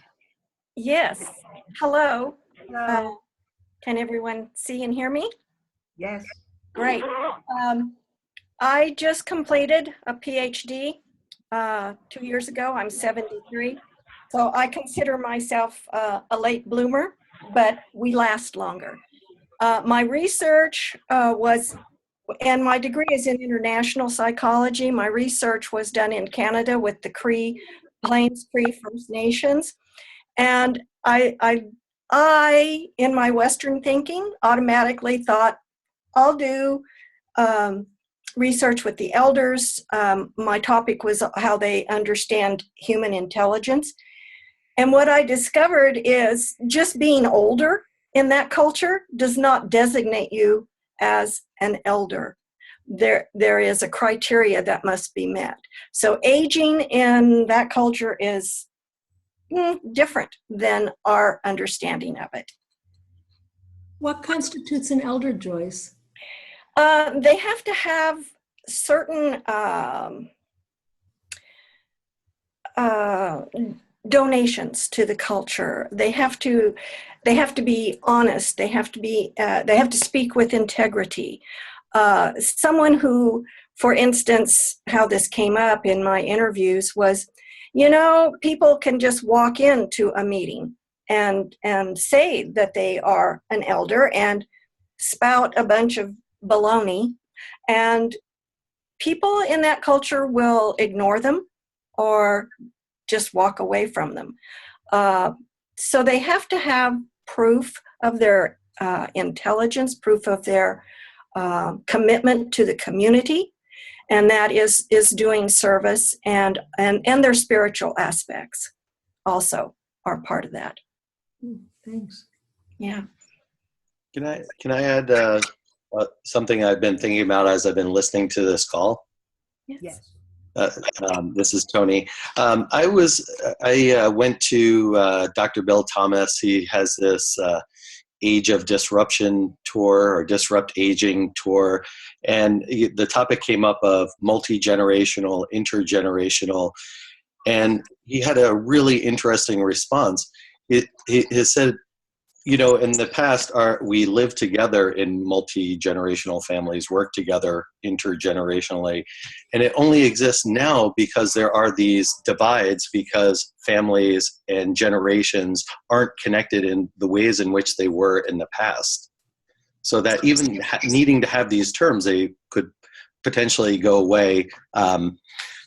G: Yes. Hello. Can everyone see and hear me?
C: Yes.
G: Great. I just completed a PhD 2 years ago. I'm 73. So I consider myself a late bloomer, but we last longer. My research and my degree is in international psychology. My research was done in Canada with the Plains Cree First Nations. And I, in my Western thinking, automatically thought, I'll do research with the elders. My topic was how they understand human intelligence. And what I discovered is just being older in that culture does not designate you as an elder. There is a criteria that must be met. So aging in that culture is different than our understanding of it.
B: What constitutes an elder, Joyce?
G: They have to have certain donations to the culture. They have to be honest. They have to speak with integrity. Someone who, for instance, how this came up in my interviews was, people can just walk into a meeting and say that they are an elder and spout a bunch of baloney, and people in that culture will ignore them or just walk away from them. So they have to have proof of their intelligence, proof of their commitment to the community, and that is doing service, and their spiritual aspects also are part of that.
B: Thanks.
G: Yeah.
H: Can I add something I've been thinking about as I've been listening to this call?
C: Yes.
H: This is Tony. I went to Dr. Bill Thomas. He has this Age of Disruption tour, or Disrupt Aging tour, and the topic came up of multi-generational, intergenerational, and he had a really interesting response. He said, you know, in the past, we lived together in multi-generational families, work together intergenerationally, and it only exists now because there are these divides, because families and generations aren't connected in the ways in which they were in the past. So that even needing to have these terms, they could potentially go away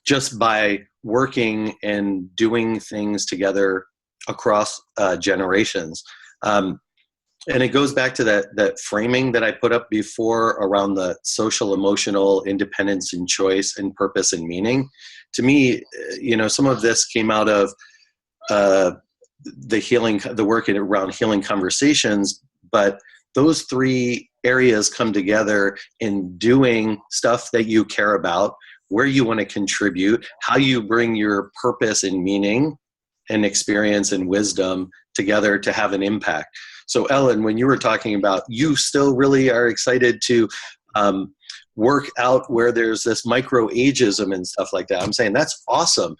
H: just by working and doing things together across generations. And it goes back to that framing that I put up before around the social, emotional independence and choice and purpose and meaning. To me, you know, some of this came out of the work around healing conversations, but those three areas come together in doing stuff that you care about, where you want to contribute, how you bring your purpose and meaning and experience and wisdom together to have an impact. So Ellen, when you were talking about, you still really are excited to work out where there's this micro ageism and stuff like that. I'm saying that's awesome.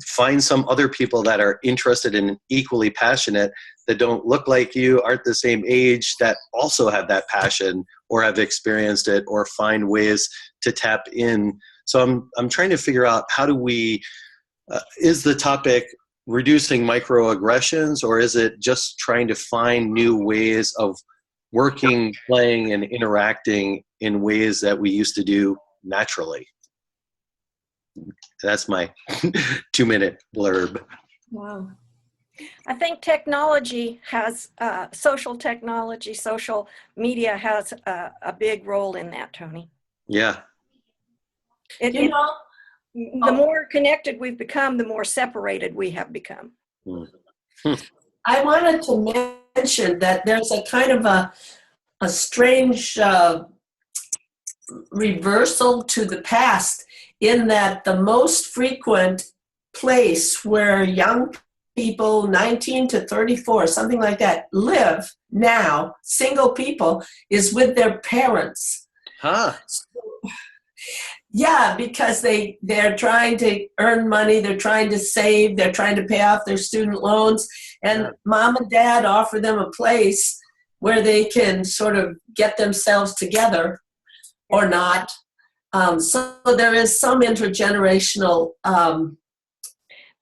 H: Find some other people that are interested and equally passionate, that don't look like you, aren't the same age, that also have that passion or have experienced it, or find ways to tap in. So I'm trying to figure out, how do we, is the topic reducing microaggressions, or is it just trying to find new ways of working, playing, and interacting in ways that we used to do naturally? That's my 2-minute blurb.
B: Wow.
G: I think technology has, social technology, social media has a big role in that, Tony.
H: Yeah.
G: The more connected we've become, the more separated we have become.
D: I wanted to mention that there's a kind of a strange reversal to the past, in that the most frequent place where young people, 19 to 34, something like that, live now, single people, is with their parents.
H: Huh.
D: Yeah, because they're trying to earn money, they're trying to save, they're trying to pay off their student loans, and mom and dad offer them a place where they can sort of get themselves together, or not. So there is some intergenerational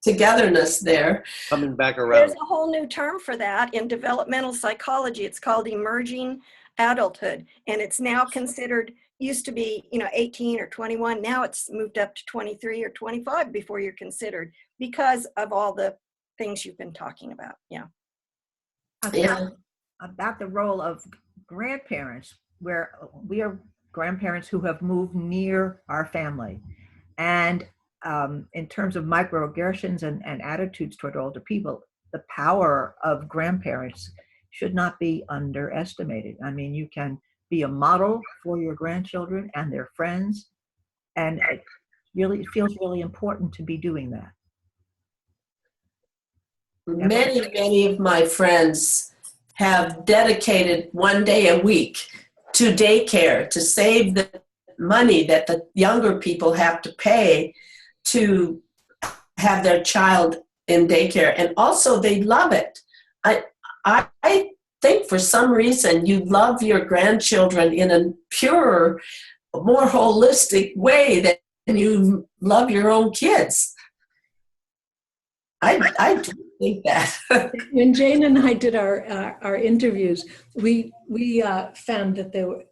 D: togetherness there.
H: Coming back around.
G: There's a whole new term for that in developmental psychology. It's called emerging adulthood, and it's now considered, used to be, 18 or 21. Now it's moved up to 23 or 25 before you're considered, because of all the things you've been talking about. Yeah.
C: About the role of grandparents, where we are grandparents who have moved near our family. And in terms of microaggressions and attitudes toward older people, the power of grandparents should not be underestimated. I mean, you can be a model for your grandchildren and their friends, and it feels really important to be doing that.
D: Many of my friends have dedicated one day a week to daycare to save the money that the younger people have to pay to have their child in daycare. And also they love it. I think for some reason you love your grandchildren in a purer, more holistic way than you love your own kids. I do think that.
B: When Jane and I did our interviews, we found that there were,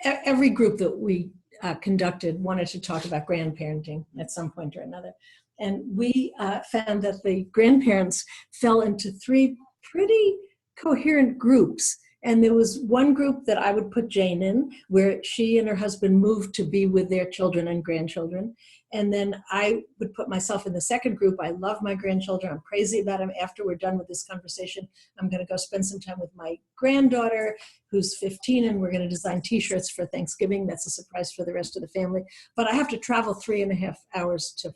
B: every group that we conducted wanted to talk about grandparenting at some point or another. And we found that the grandparents fell into three pretty coherent groups. And there was one group that I would put Jane in, where she and her husband moved to be with their children and grandchildren. And then I would put myself in the second group. I love my grandchildren. I'm crazy about them. After we're done with this conversation, I'm going to go spend some time with my granddaughter, who's 15, and we're going to design T-shirts for Thanksgiving. That's a surprise for the rest of the family. But I have to travel 3.5 hours to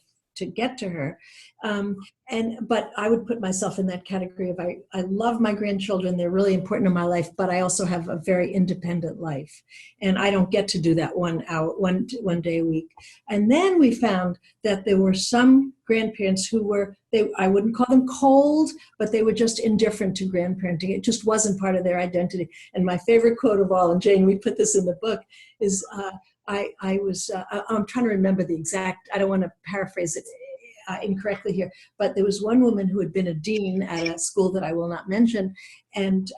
B: get to her. But I would put myself in that category of I love my grandchildren. They're really important in my life, but I also have a very independent life. And I don't get to do that 1 day a week. And then we found that there were some grandparents who I wouldn't call them cold, but they were just indifferent to grandparenting. It just wasn't part of their identity. And my favorite quote of all, and Jane, we put this in the book, is I'm trying to remember the exact, I don't want to paraphrase it incorrectly here, but there was one woman who had been a dean at a school that I will not mention, and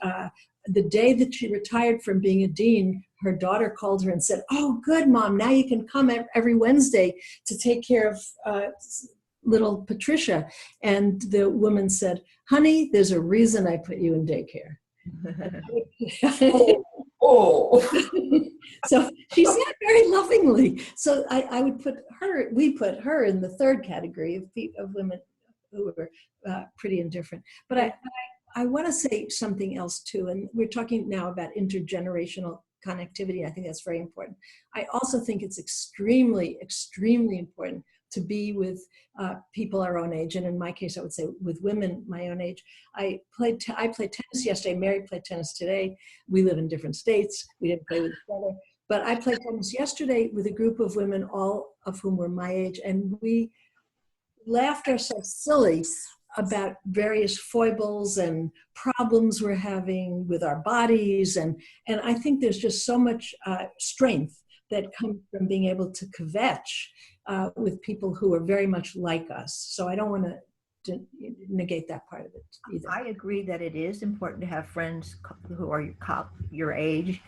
B: the day that she retired from being a dean, her daughter called her and said, "Oh, good, Mom, now you can come every Wednesday to take care of little Patricia." And the woman said, "Honey, there's a reason I put you in daycare."
D: Oh.
B: So she said very lovingly. So we put her in the third category of women who were pretty indifferent. But I want to say something else too, and we're talking now about intergenerational connectivity. I think that's very important. I also think it's extremely, extremely important to be with people our own age, and in my case, I would say with women my own age. I played tennis yesterday. Mary played tennis today. We live in different states. We didn't play with each other, but I played tennis yesterday with a group of women, all of whom were my age, and we laughed ourselves silly about various foibles and problems we're having with our bodies, and I think there's just so much strength that comes from being able to kvetch with people who are very much like us. So I don't want to negate that part of it either.
C: I agree that it is important to have friends who are your age,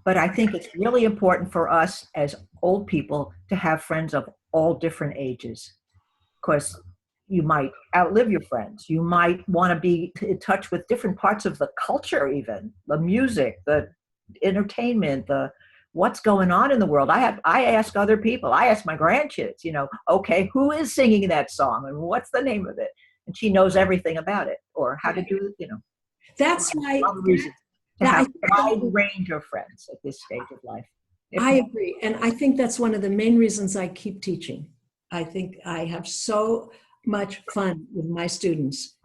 C: but I think it's really important for us as old people to have friends of all different ages, because you might outlive your friends. You might want to be in touch with different parts of the culture, even the music, the entertainment, what's going on in the world. I ask other people, I ask my grandkids, okay, who is singing that song and what's the name of it? And she knows everything about it, or how to do it,
B: That's right.
C: To have a wide range of friends at this stage of life.
B: I agree. And I think that's one of the main reasons I keep teaching. I think I have so much fun with my students.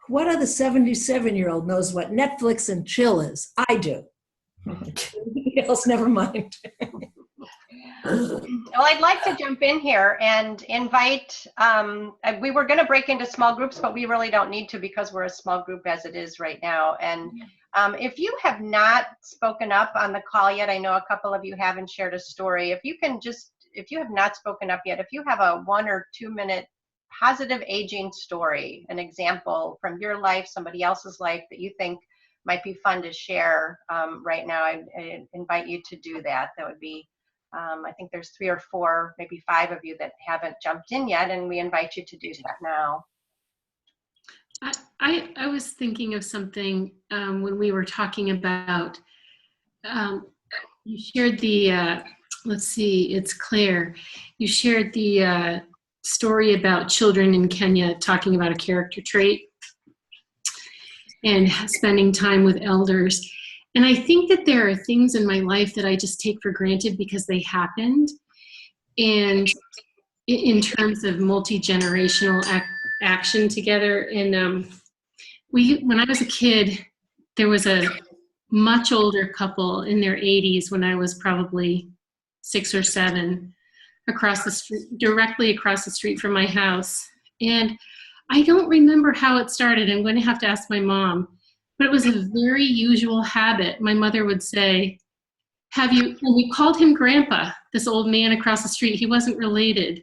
B: What other 77-year-old knows what Netflix and chill is? I do. Else, never mind.
A: Well, I'd like to jump in here and invite, we were going to break into small groups, but we really don't need to because we're a small group as it is right now. And if you have not spoken up on the call yet, I know a couple of you haven't shared a story. If you have not spoken up yet, if you have a 1 or 2 minute positive aging story, an example from your life, somebody else's life that you think might be fun to share right now, I invite you to do that. That would be, I think there's 3 or 4, maybe 5 of you that haven't jumped in yet, and we invite you to do that now.
I: I was thinking of something when we were talking about, you shared the, let's see, it's Claire. You shared the story about children in Kenya talking about a character trait and spending time with elders. And I think that there are things in my life that I just take for granted because they happened. And in terms of multi-generational action together. And when I was a kid, there was a much older couple in their 80s when I was probably 6 or 7 across the street, directly across the street from my house. And I don't remember how it started. I'm going to have to ask my mom. But it was a very usual habit. My mother would say, and we called him Grandpa, this old man across the street. He wasn't related.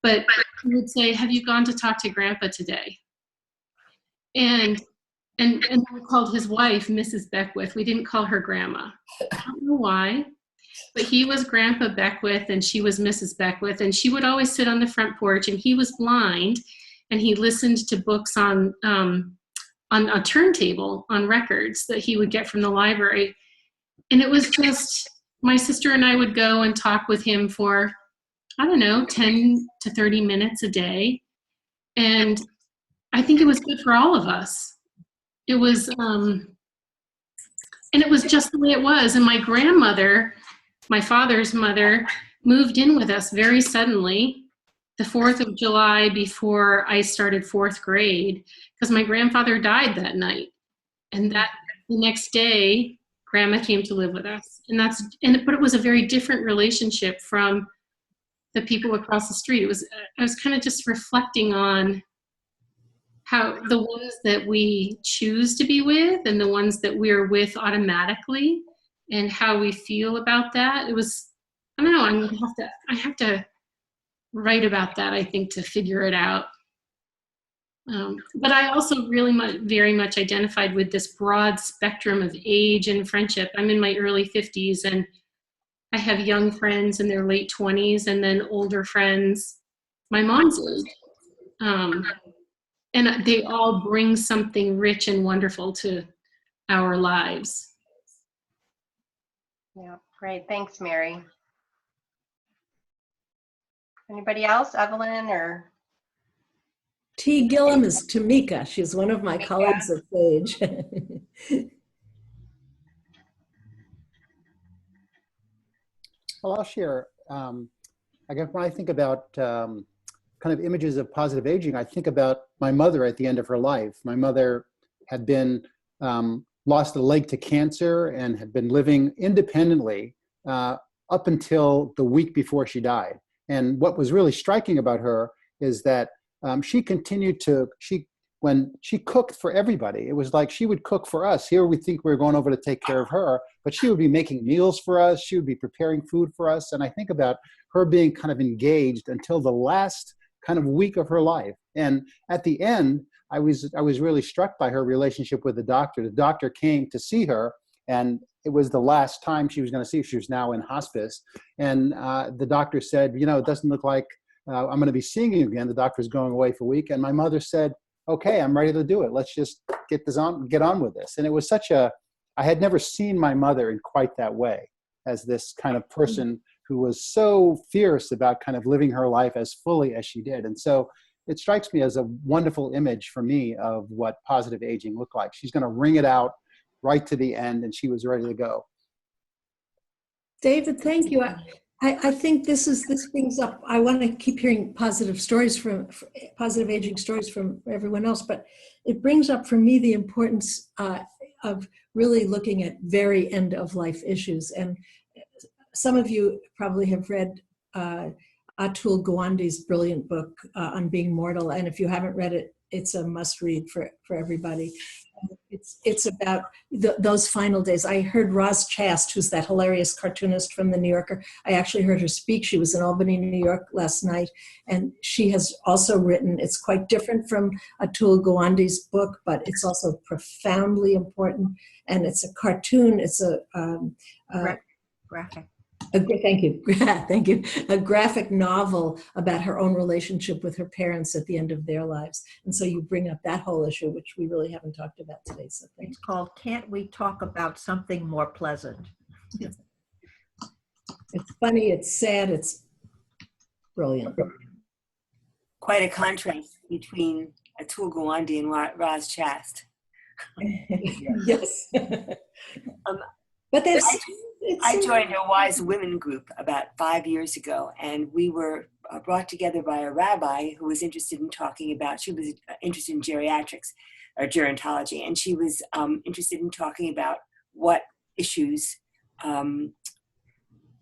I: But he would say, have you gone to talk to Grandpa today? And we called his wife Mrs. Beckwith. We didn't call her Grandma. I don't know why. But he was Grandpa Beckwith and she was Mrs. Beckwith. And she would always sit on the front porch, and he was blind. And he listened to books on on a turntable on records that he would get from the library. And it was just, my sister and I would go and talk with him for, I don't know, 10 to 30 minutes a day. And I think it was good for all of us. It was, and it was just the way it was. And my grandmother, my father's mother, moved in with us very suddenly, the 4th of July before I started 4th grade, because my grandfather died that night. And that the next day, Grandma came to live with us. But it was a very different relationship from the people across the street. I was kind of just reflecting on how the ones that we choose to be with and the ones that we're with automatically and how we feel about that. It was, I don't know, I have to write about that, I think, to figure it out. But I also very much identified with this broad spectrum of age and friendship. I'm in my early 50s, and I have young friends in their late 20s, and then older friends my mom's age. And they all bring something rich and wonderful to our lives.
A: Yeah, great. Thanks, Mary. Anybody else? Evelyn or?
B: T. Gillum is Tamika. She's one of my colleagues at Sage.
J: Well, I'll share. I guess when I think about kind of images of positive aging, I think about my mother at the end of her life. My mother had been lost a leg to cancer and had been living independently up until the week before she died. And what was really striking about her is that she continued to, when she cooked for everybody, it was like she would cook for us. Here we think we're going over to take care of her, but she would be making meals for us. She would be preparing food for us. And I think about her being kind of engaged until the last kind of week of her life. And at the end, I was really struck by her relationship with the doctor. The doctor came to see her, and it was the last time she was going to see her. She was now in hospice. And the doctor said, you know, it doesn't look like I'm going to be seeing you again. The doctor's going away for a week. And my mother said, okay, I'm ready to do it. Let's just get on with this. And it was I had never seen my mother in quite that way, as this kind of person who was so fierce about kind of living her life as fully as she did. And so it strikes me as a wonderful image for me of what positive aging looked like. She's going to wring it out right to the end, and she was ready to go.
B: David, thank you. I think this brings up, I want to keep hearing positive aging stories from everyone else, but it brings up for me the importance of really looking at very end of life issues. And some of you probably have read Atul Gawande's brilliant book on Being Mortal. And if you haven't read it, it's a must read for everybody. It's about those final days. I heard Roz Chast, who's that hilarious cartoonist from the New Yorker. I actually heard her speak. She was in Albany, New York last night. And she has also written, it's quite different from Atul Gawande's book, but it's also profoundly important. And it's a cartoon. It's a
C: graphic.
B: Thank you. Thank you. A graphic novel about her own relationship with her parents at the end of their lives. And so you bring up that whole issue, which we really haven't talked about today. So thanks.
C: It's called Can't We Talk About Something More Pleasant?
B: It's funny, it's sad, it's brilliant.
K: Quite a contrast between Atul Gawande and Roz Chast.
B: Yes. But that's...
K: I joined a Wise Women group about 5 years ago, and we were brought together by a rabbi who was interested in talking about, she was interested in geriatrics or gerontology, and she was interested in talking about what issues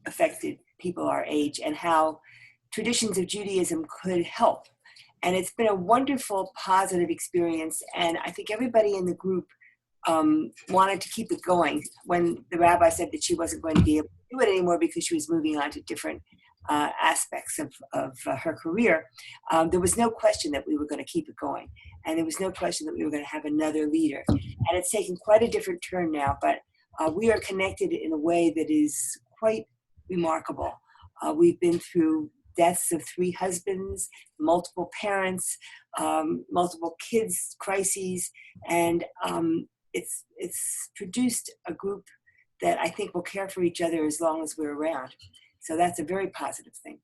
K: affected people our age and how traditions of Judaism could help. And it's been a wonderful, positive experience, and I think everybody in the group wanted to keep it going when the rabbi said that she wasn't going to be able to do it anymore because she was moving on to different aspects of her career. There was no question that we were going to keep it going, and there was no question that we were going to have another leader. And it's taken quite a different turn now, but we are connected in a way that is quite remarkable. We've been through deaths of 3 husbands, multiple parents, multiple kids crises, and it's produced a group that I think will care for each other as long as we're around. So that's a very positive thing.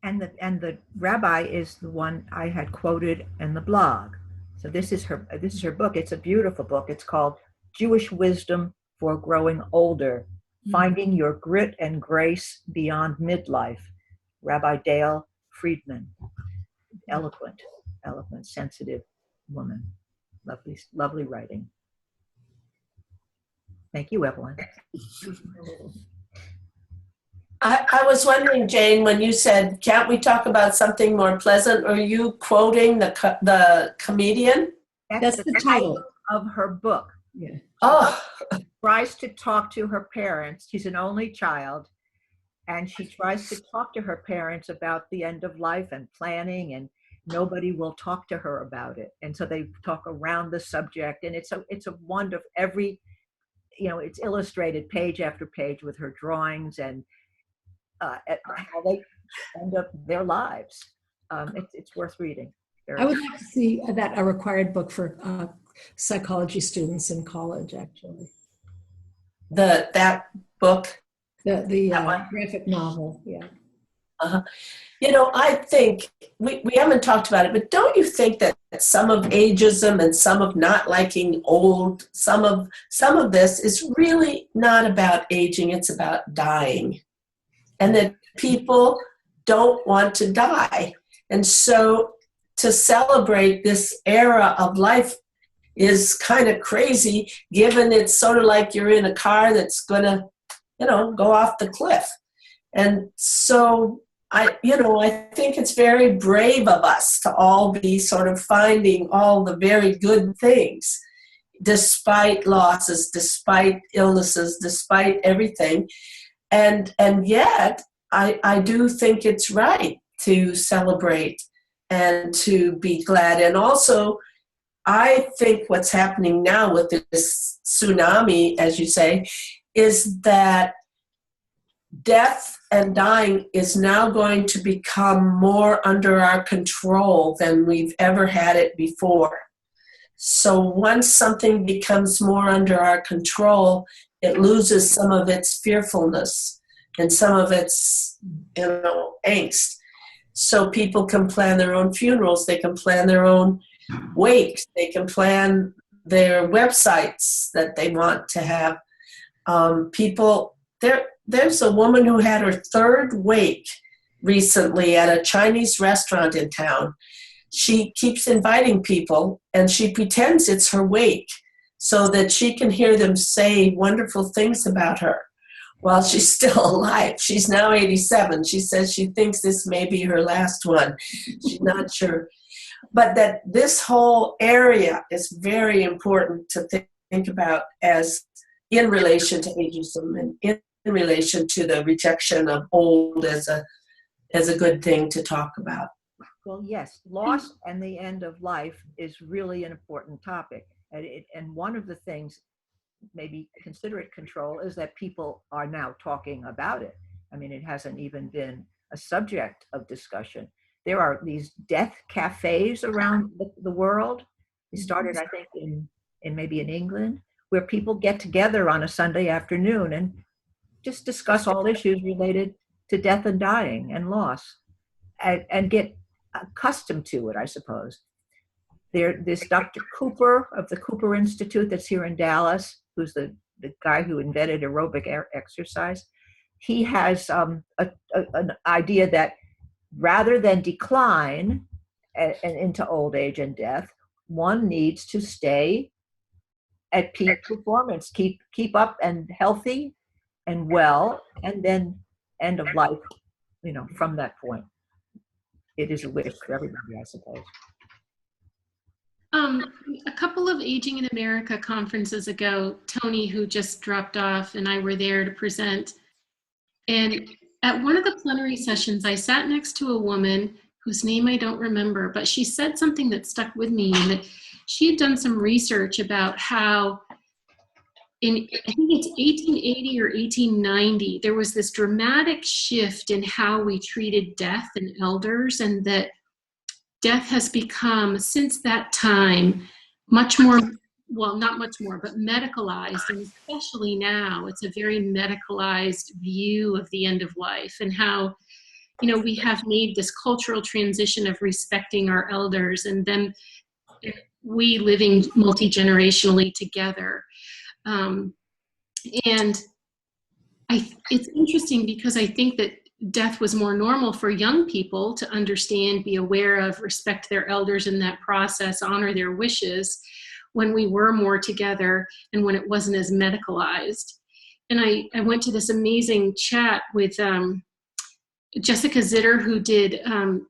C: And the rabbi is the one I had quoted in the blog. So this is her book. It's a beautiful book. It's called Jewish Wisdom for Growing Older, Finding Your Grit and Grace Beyond Midlife. Rabbi Dale Friedman. Eloquent, sensitive woman. Lovely writing. Thank you, Evelyn.
D: I was wondering, Jane, when you said, can't we talk about something more pleasant? Are you quoting the comedian?
B: That's the title
C: of her book.
B: Yeah.
D: Oh,
C: Tries to talk to her parents. She's an only child, and she tries to talk to her parents about the end of life and planning, and nobody will talk to her about it. And so they talk around the subject, and it's a wonderful, it's illustrated page after page with her drawings and how they end up their lives. It's worth reading.
B: I would like to see that a required book for psychology students in college, actually.
D: that book?
B: The graphic novel, yeah.
D: Uh-huh. I think we haven't talked about it, but don't you think that some of ageism and some of not liking old, some of this is really not about aging, it's about dying. And that people don't want to die. And so to celebrate this era of life is kind of crazy, given it's sort of like you're in a car that's going to, go off the cliff. And so I think it's very brave of us to all be sort of finding all the very good things, despite losses, despite illnesses, despite everything. And yet, I do think it's right to celebrate and to be glad. And also, I think what's happening now with this tsunami, as you say, is that death and dying is now going to become more under our control than we've ever had it before. So once something becomes more under our control, it loses some of its fearfulness and some of its, angst. So people can plan their own funerals, they can plan their own wakes, they can plan their websites that they want to have. There's a woman who had her 3rd wake recently at a Chinese restaurant in town. She keeps inviting people, and she pretends it's her wake so that she can hear them say wonderful things about her while she's still alive. She's now 87. She says she thinks this may be her last one. She's not sure. But that this whole area is very important to think about as in relation to ageism and in relation to the rejection of old as a good thing to talk about.
C: Well, yes, loss and the end of life is really an important topic. And one of the things, maybe considerate control, is that people are now talking about it. I mean, it hasn't even been a subject of discussion. There are these death cafes around the world. They started, I think, maybe in England, where people get together on a Sunday afternoon and just discuss all issues related to death and dying and loss, and get accustomed to it, I suppose. This Dr. Cooper of the Cooper Institute that's here in Dallas, who's the guy who invented aerobic exercise, he has an idea that rather than decline and into old age and death, one needs to stay at peak performance, keep up and healthy and well, and then end of life, from that point. It is a wish for everybody, I suppose.
I: A couple of Aging in America conferences ago, Tony, who just dropped off, and I were there to present. And at one of the plenary sessions, I sat next to a woman whose name I don't remember, but she said something that stuck with me, and that she had done some research about how I think it's 1880 or 1890, there was this dramatic shift in how we treated death and elders, and that death has become, since that time, much more, well, not much more, but medicalized. And especially now, it's a very medicalized view of the end of life, and how, you know, we have made this cultural transition of respecting our elders and then we living multi-generationally together. And it's interesting because I think that death was more normal for young people to understand, be aware of, respect their elders in that process, honor their wishes when we were more together and when it wasn't as medicalized. And I went to this amazing chat with Jessica Zitter, who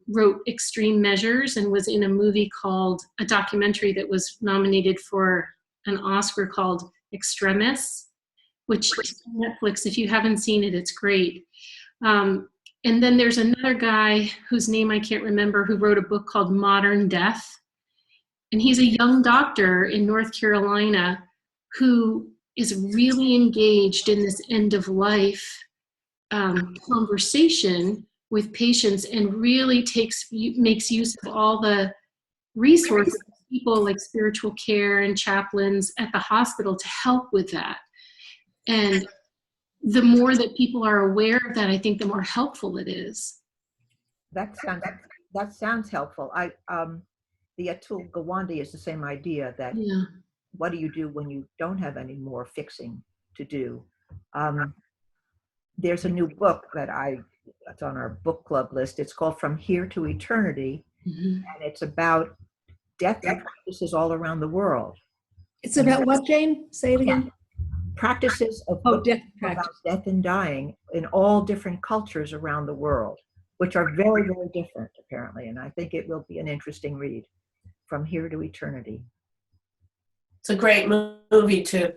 I: wrote Extreme Measures and was in a documentary that was nominated for an Oscar called Extremis, which is on Netflix. If you haven't seen it, it's great. And then there's another guy whose name I can't remember who wrote a book called Modern Death. And he's a young doctor in North Carolina who is really engaged in this end of life conversation with patients and really makes use of all the resources, people like spiritual care and chaplains at the hospital to help with that. And the more that people are aware of that, I think the more helpful it is.
C: That sounds helpful. The Atul Gawande is the same idea that what do you do when you don't have any more fixing to do? There's a new book that's on our book club list. It's called From Here to Eternity, and it's about death practices all around the world.
B: It's about what, Jane? Say it again.
C: Practices of
B: death
C: about death and dying in all different cultures around the world, which are very, very different, apparently. And I think it will be an interesting read, From Here to Eternity.
D: It's a great movie too.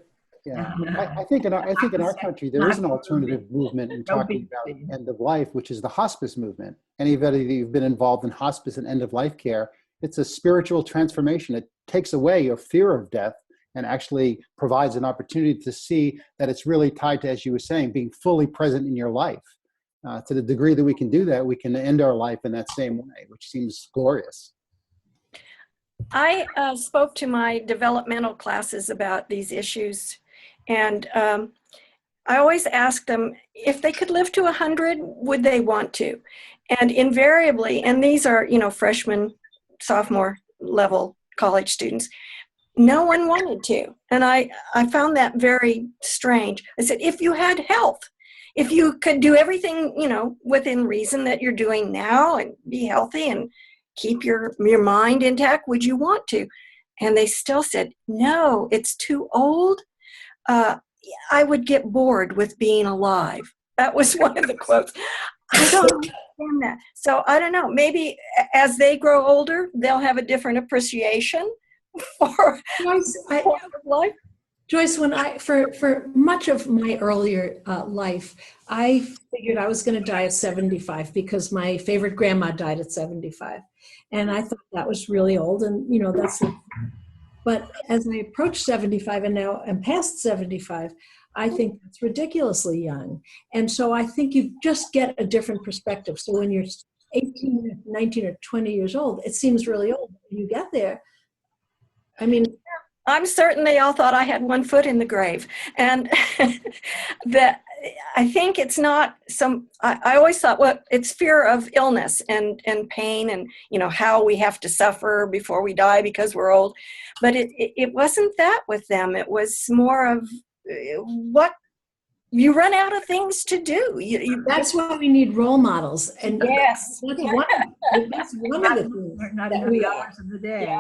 J: Yeah, I think in our country there is an alternative movement in talking about end of life, which is the hospice movement. Anybody who's been involved in hospice and end of life care, it's a spiritual transformation. It takes away your fear of death and actually provides an opportunity to see that it's really tied to, as you were saying, being fully present in your life. To the degree that we can do that, we can end our life in that same way, which seems glorious.
G: I spoke to my developmental classes about these issues, and I always asked them if they could live to 100, would they want to? And invariably, and these are, freshman, sophomore level college students, no one wanted to. And I found that very strange. I said, if you had health, if you could do everything, within reason that you're doing now and be healthy and keep your mind intact, would you want to? And they still said, no, it's too old. I would get bored with being alive. That was one of the quotes. I don't understand that. So I don't know, maybe as they grow older, they'll have a different appreciation for life.
B: Joyce, for much of my earlier life, I figured I was going to die at 75 because my favorite grandma died at 75. And I thought that was really old. And, but as I approached 75 and now I'm past 75, I think that's ridiculously young. And so I think you just get a different perspective. So when you're 18, 19, or 20 years old, it seems really old. When you get there,
G: I'm certain they all thought I had one foot in the grave. And that I think it's not I always thought, well, it's fear of illness and pain and, how we have to suffer before we die because we're old. But it wasn't that with them. It was more of what you run out of things to do.
B: That's why we need role models. And
G: yes,
B: that's one of the things
C: not
B: that
C: we are of the day.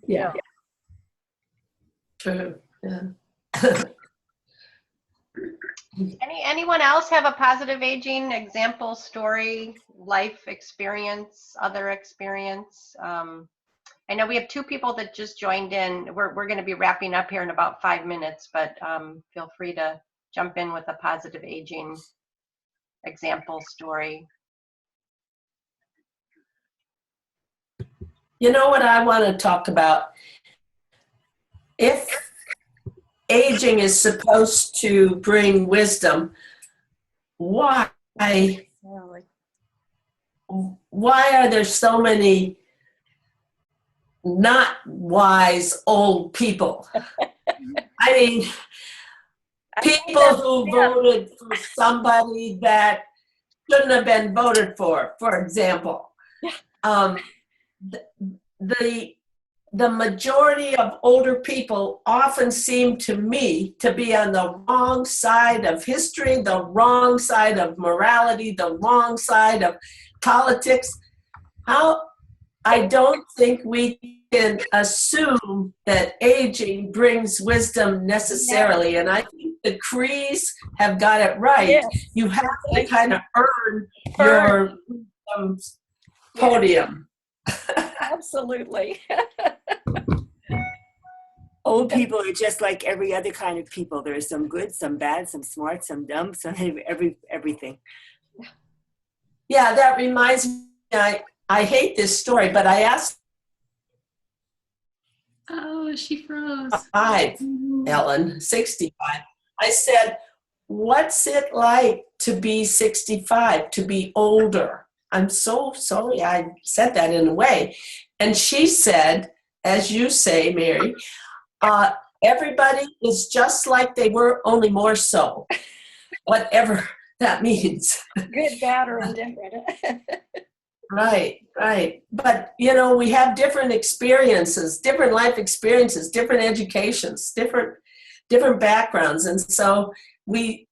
B: Yeah.
D: True. Yeah.
A: Anyone else have a positive aging example, story, life experience, other experience? I know we have two people that just joined in. We're going to be wrapping up here in about 5 minutes, but feel free to jump in with a positive aging example, story.
D: You know what I want to talk about? If aging is supposed to bring wisdom, why are there so many not wise old people? I mean, people who voted for somebody that shouldn't have been voted for example. The majority of older people often seem to me to be on the wrong side of history, the wrong side of morality, the wrong side of politics. I don't think we can assume that aging brings wisdom necessarily. And I think the Crees have got it right. Yes. You have to kind of earn your podium.
G: Absolutely.
K: Old people are just like every other kind of people. There are some good, some bad, some smart, some dumb, some everything.
D: Yeah, that reminds me, I hate this story, but I asked.
I: Oh, she froze.
D: 65. I said, what's it like to be 65, to be older? I'm so sorry I said that in a way. And she said, as you say, Mary, everybody is just like they were, only more so. Whatever that means.
G: Good, bad, or indifferent.
D: Right. But, we have different experiences, different life experiences, different educations, different backgrounds. And so we're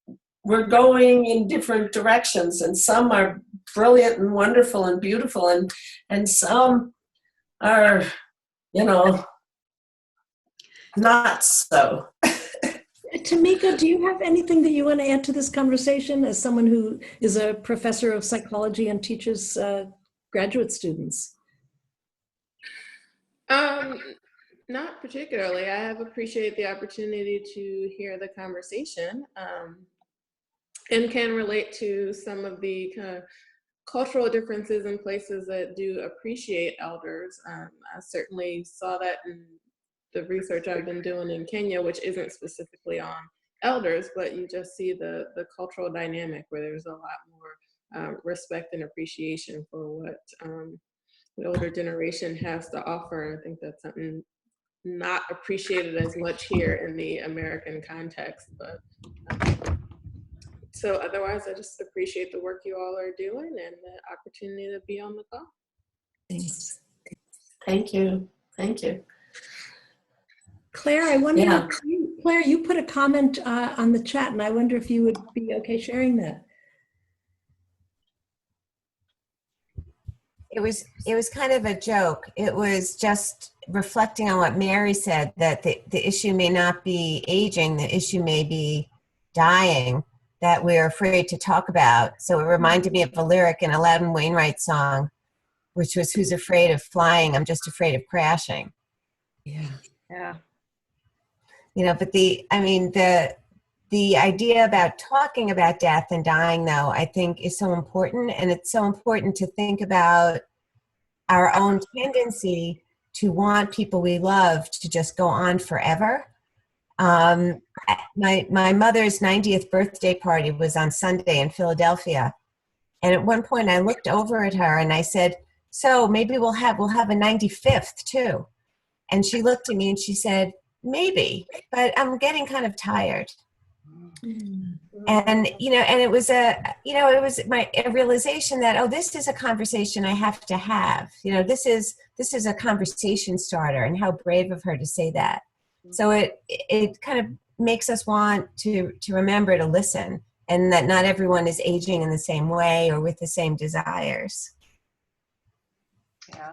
D: going in different directions, and some are brilliant and wonderful and beautiful, and some are, not so.
B: Tamika, do you have anything that you want to add to this conversation as someone who is a professor of psychology and teaches graduate students?
L: Not particularly. I have appreciated the opportunity to hear the conversation and can relate to some of the kind of cultural differences in places that do appreciate elders. I certainly saw that in the research I've been doing in Kenya, which isn't specifically on elders, but you just see the cultural dynamic where there's a lot more respect and appreciation for what the older generation has to offer. I think that's something not appreciated as much here in the American context, but so otherwise I just appreciate the work you all are doing and the opportunity to be on the call.
B: Thanks.
D: Thank you.
B: Claire, I wonder, Claire, you put a comment on the chat, and I wonder if you would be okay sharing that.
F: It was kind of a joke. It was just reflecting on what Mary said, that the issue may not be aging, the issue may be dying, that we're afraid to talk about. So it reminded me of a lyric in a Loudon Wainwright song, which was, "Who's afraid of flying? I'm just afraid of crashing."
G: Yeah.
F: But the idea about talking about death and dying, though, I think is so important. And it's so important to think about our own tendency to want people we love to just go on forever. My mother's 90th birthday party was on Sunday in Philadelphia. And at one point I looked over at her and I said, "So maybe we'll have a 95th too." And she looked at me and she said, "Maybe, but I'm getting kind of tired." And it was a realization that, oh, this is a conversation I have to have. This is a conversation starter, and how brave of her to say that. So it kind of makes us want to remember to listen, and that not everyone is aging in the same way or with the same desires.
A: Yeah.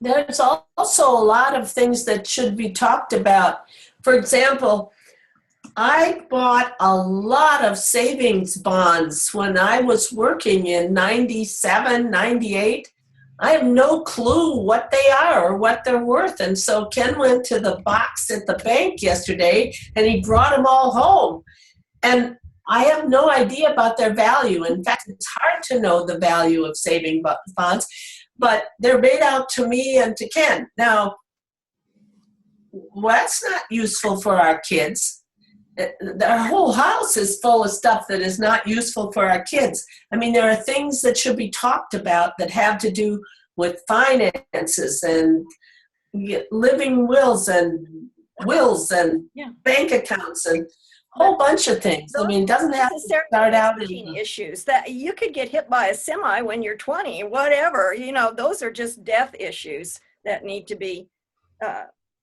D: There's also a lot of things that should be talked about. For example, I bought a lot of savings bonds when I was working in 97, 98. I have no clue what they are or what they're worth. And so Ken went to the box at the bank yesterday and he brought them all home. And I have no idea about their value. In fact, it's hard to know the value of saving bonds, but they're made out to me and to Ken. Now, well, that's not useful for our kids. Our whole house is full of stuff that is not useful for our kids. I mean, there are things that should be talked about that have to do with finances and living wills and bank accounts and a whole bunch of things. I mean, it doesn't have to start out in
G: issues that you could get hit by a semi when you're 20, whatever, you know, those are just death issues that need to be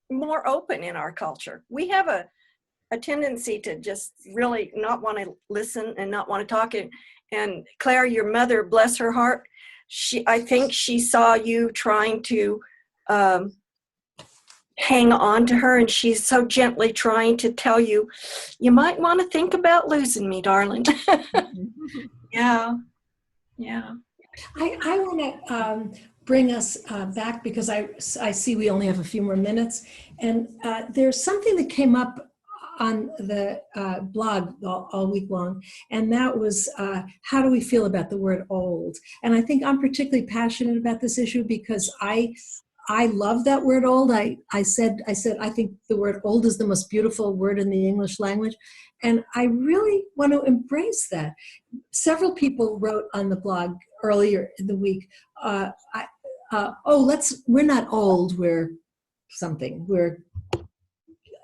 G: more open in our culture. We have a tendency to just really not want to listen and not want to talk. And Claire, your mother, bless her heart, I think she saw you trying to hang on to her, and she's so gently trying to tell you, you might want to think about losing me, darling. Yeah.
B: I want to bring us back because I see we only have a few more minutes. And there's something that came up on the blog all week long, and that was how do we feel about the word old? And I think I'm particularly passionate about this issue because I love that word old. I said I think the word old is the most beautiful word in the English language, and I really want to embrace that. Several people wrote on the blog earlier in the week, we're not old, we're something, we're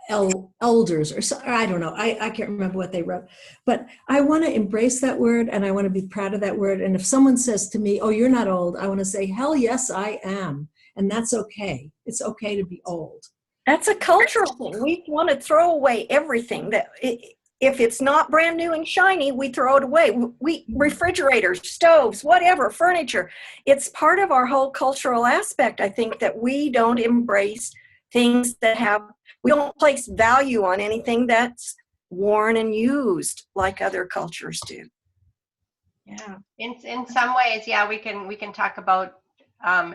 B: elders, or I don't know. I can't remember what they wrote, but I want to embrace that word and I want to be proud of that word. And if someone says to me, "Oh, you're not old," I want to say, "Hell yes, I am," and that's okay. It's okay to be old.
G: That's a cultural thing. We want to throw away everything that if it's not brand new and shiny, we throw it away. Refrigerators, stoves, whatever, furniture. It's part of our whole cultural aspect, I think, that we don't embrace things that we don't place value on anything that's worn and used like other cultures do. Yeah.
A: In some ways, yeah, we can talk about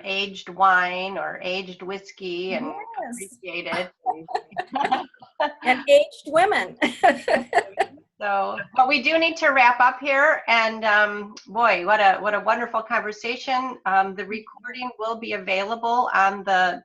A: aged wine or aged whiskey and appreciate it.
G: And aged women.
A: So, but we do need to wrap up here. And boy, what a wonderful conversation. The recording will be available on the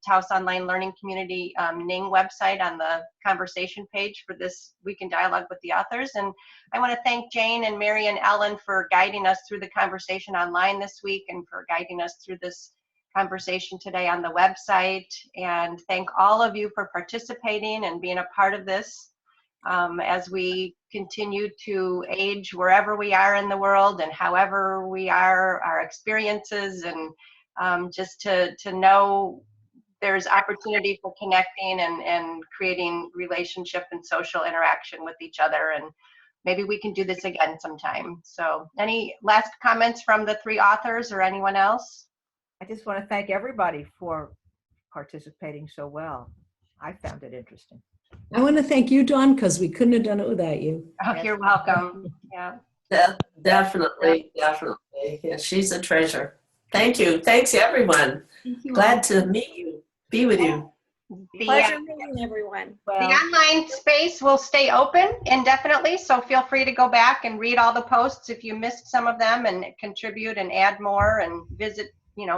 A: Taos Online Learning Community Ning website on the conversation page for this Week in Dialogue with the Authors. And I want to thank Jane and Mary and Ellen for guiding us through the conversation online this week and for guiding us through this conversation today on the website. And thank all of you for participating and being a part of this. As we continue to age wherever we are in the world and however we are, our experiences, and just to know there's opportunity for connecting and creating relationship and social interaction with each other. And maybe we can do this again sometime. So any last comments from the three authors or anyone else?
C: I just want to thank everybody for participating so well. I found it interesting.
B: I want to thank you, Dawn, because we couldn't have done it without you.
A: Oh, you're welcome. Yeah.
D: Definitely. Yeah, she's a treasure. Thank you. Thanks, everyone.
G: Thank you.
D: Glad to meet you, be with you.
G: Pleasure meeting everyone.
A: The online space will stay open indefinitely, so feel free to go back and read all the posts if you missed some of them and contribute and add more and visit,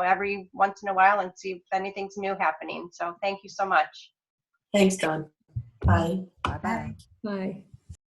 A: every once in a while and see if anything's new happening. So thank you so much.
D: Thanks, Dawn. Bye.
C: Bye-bye.
B: Bye.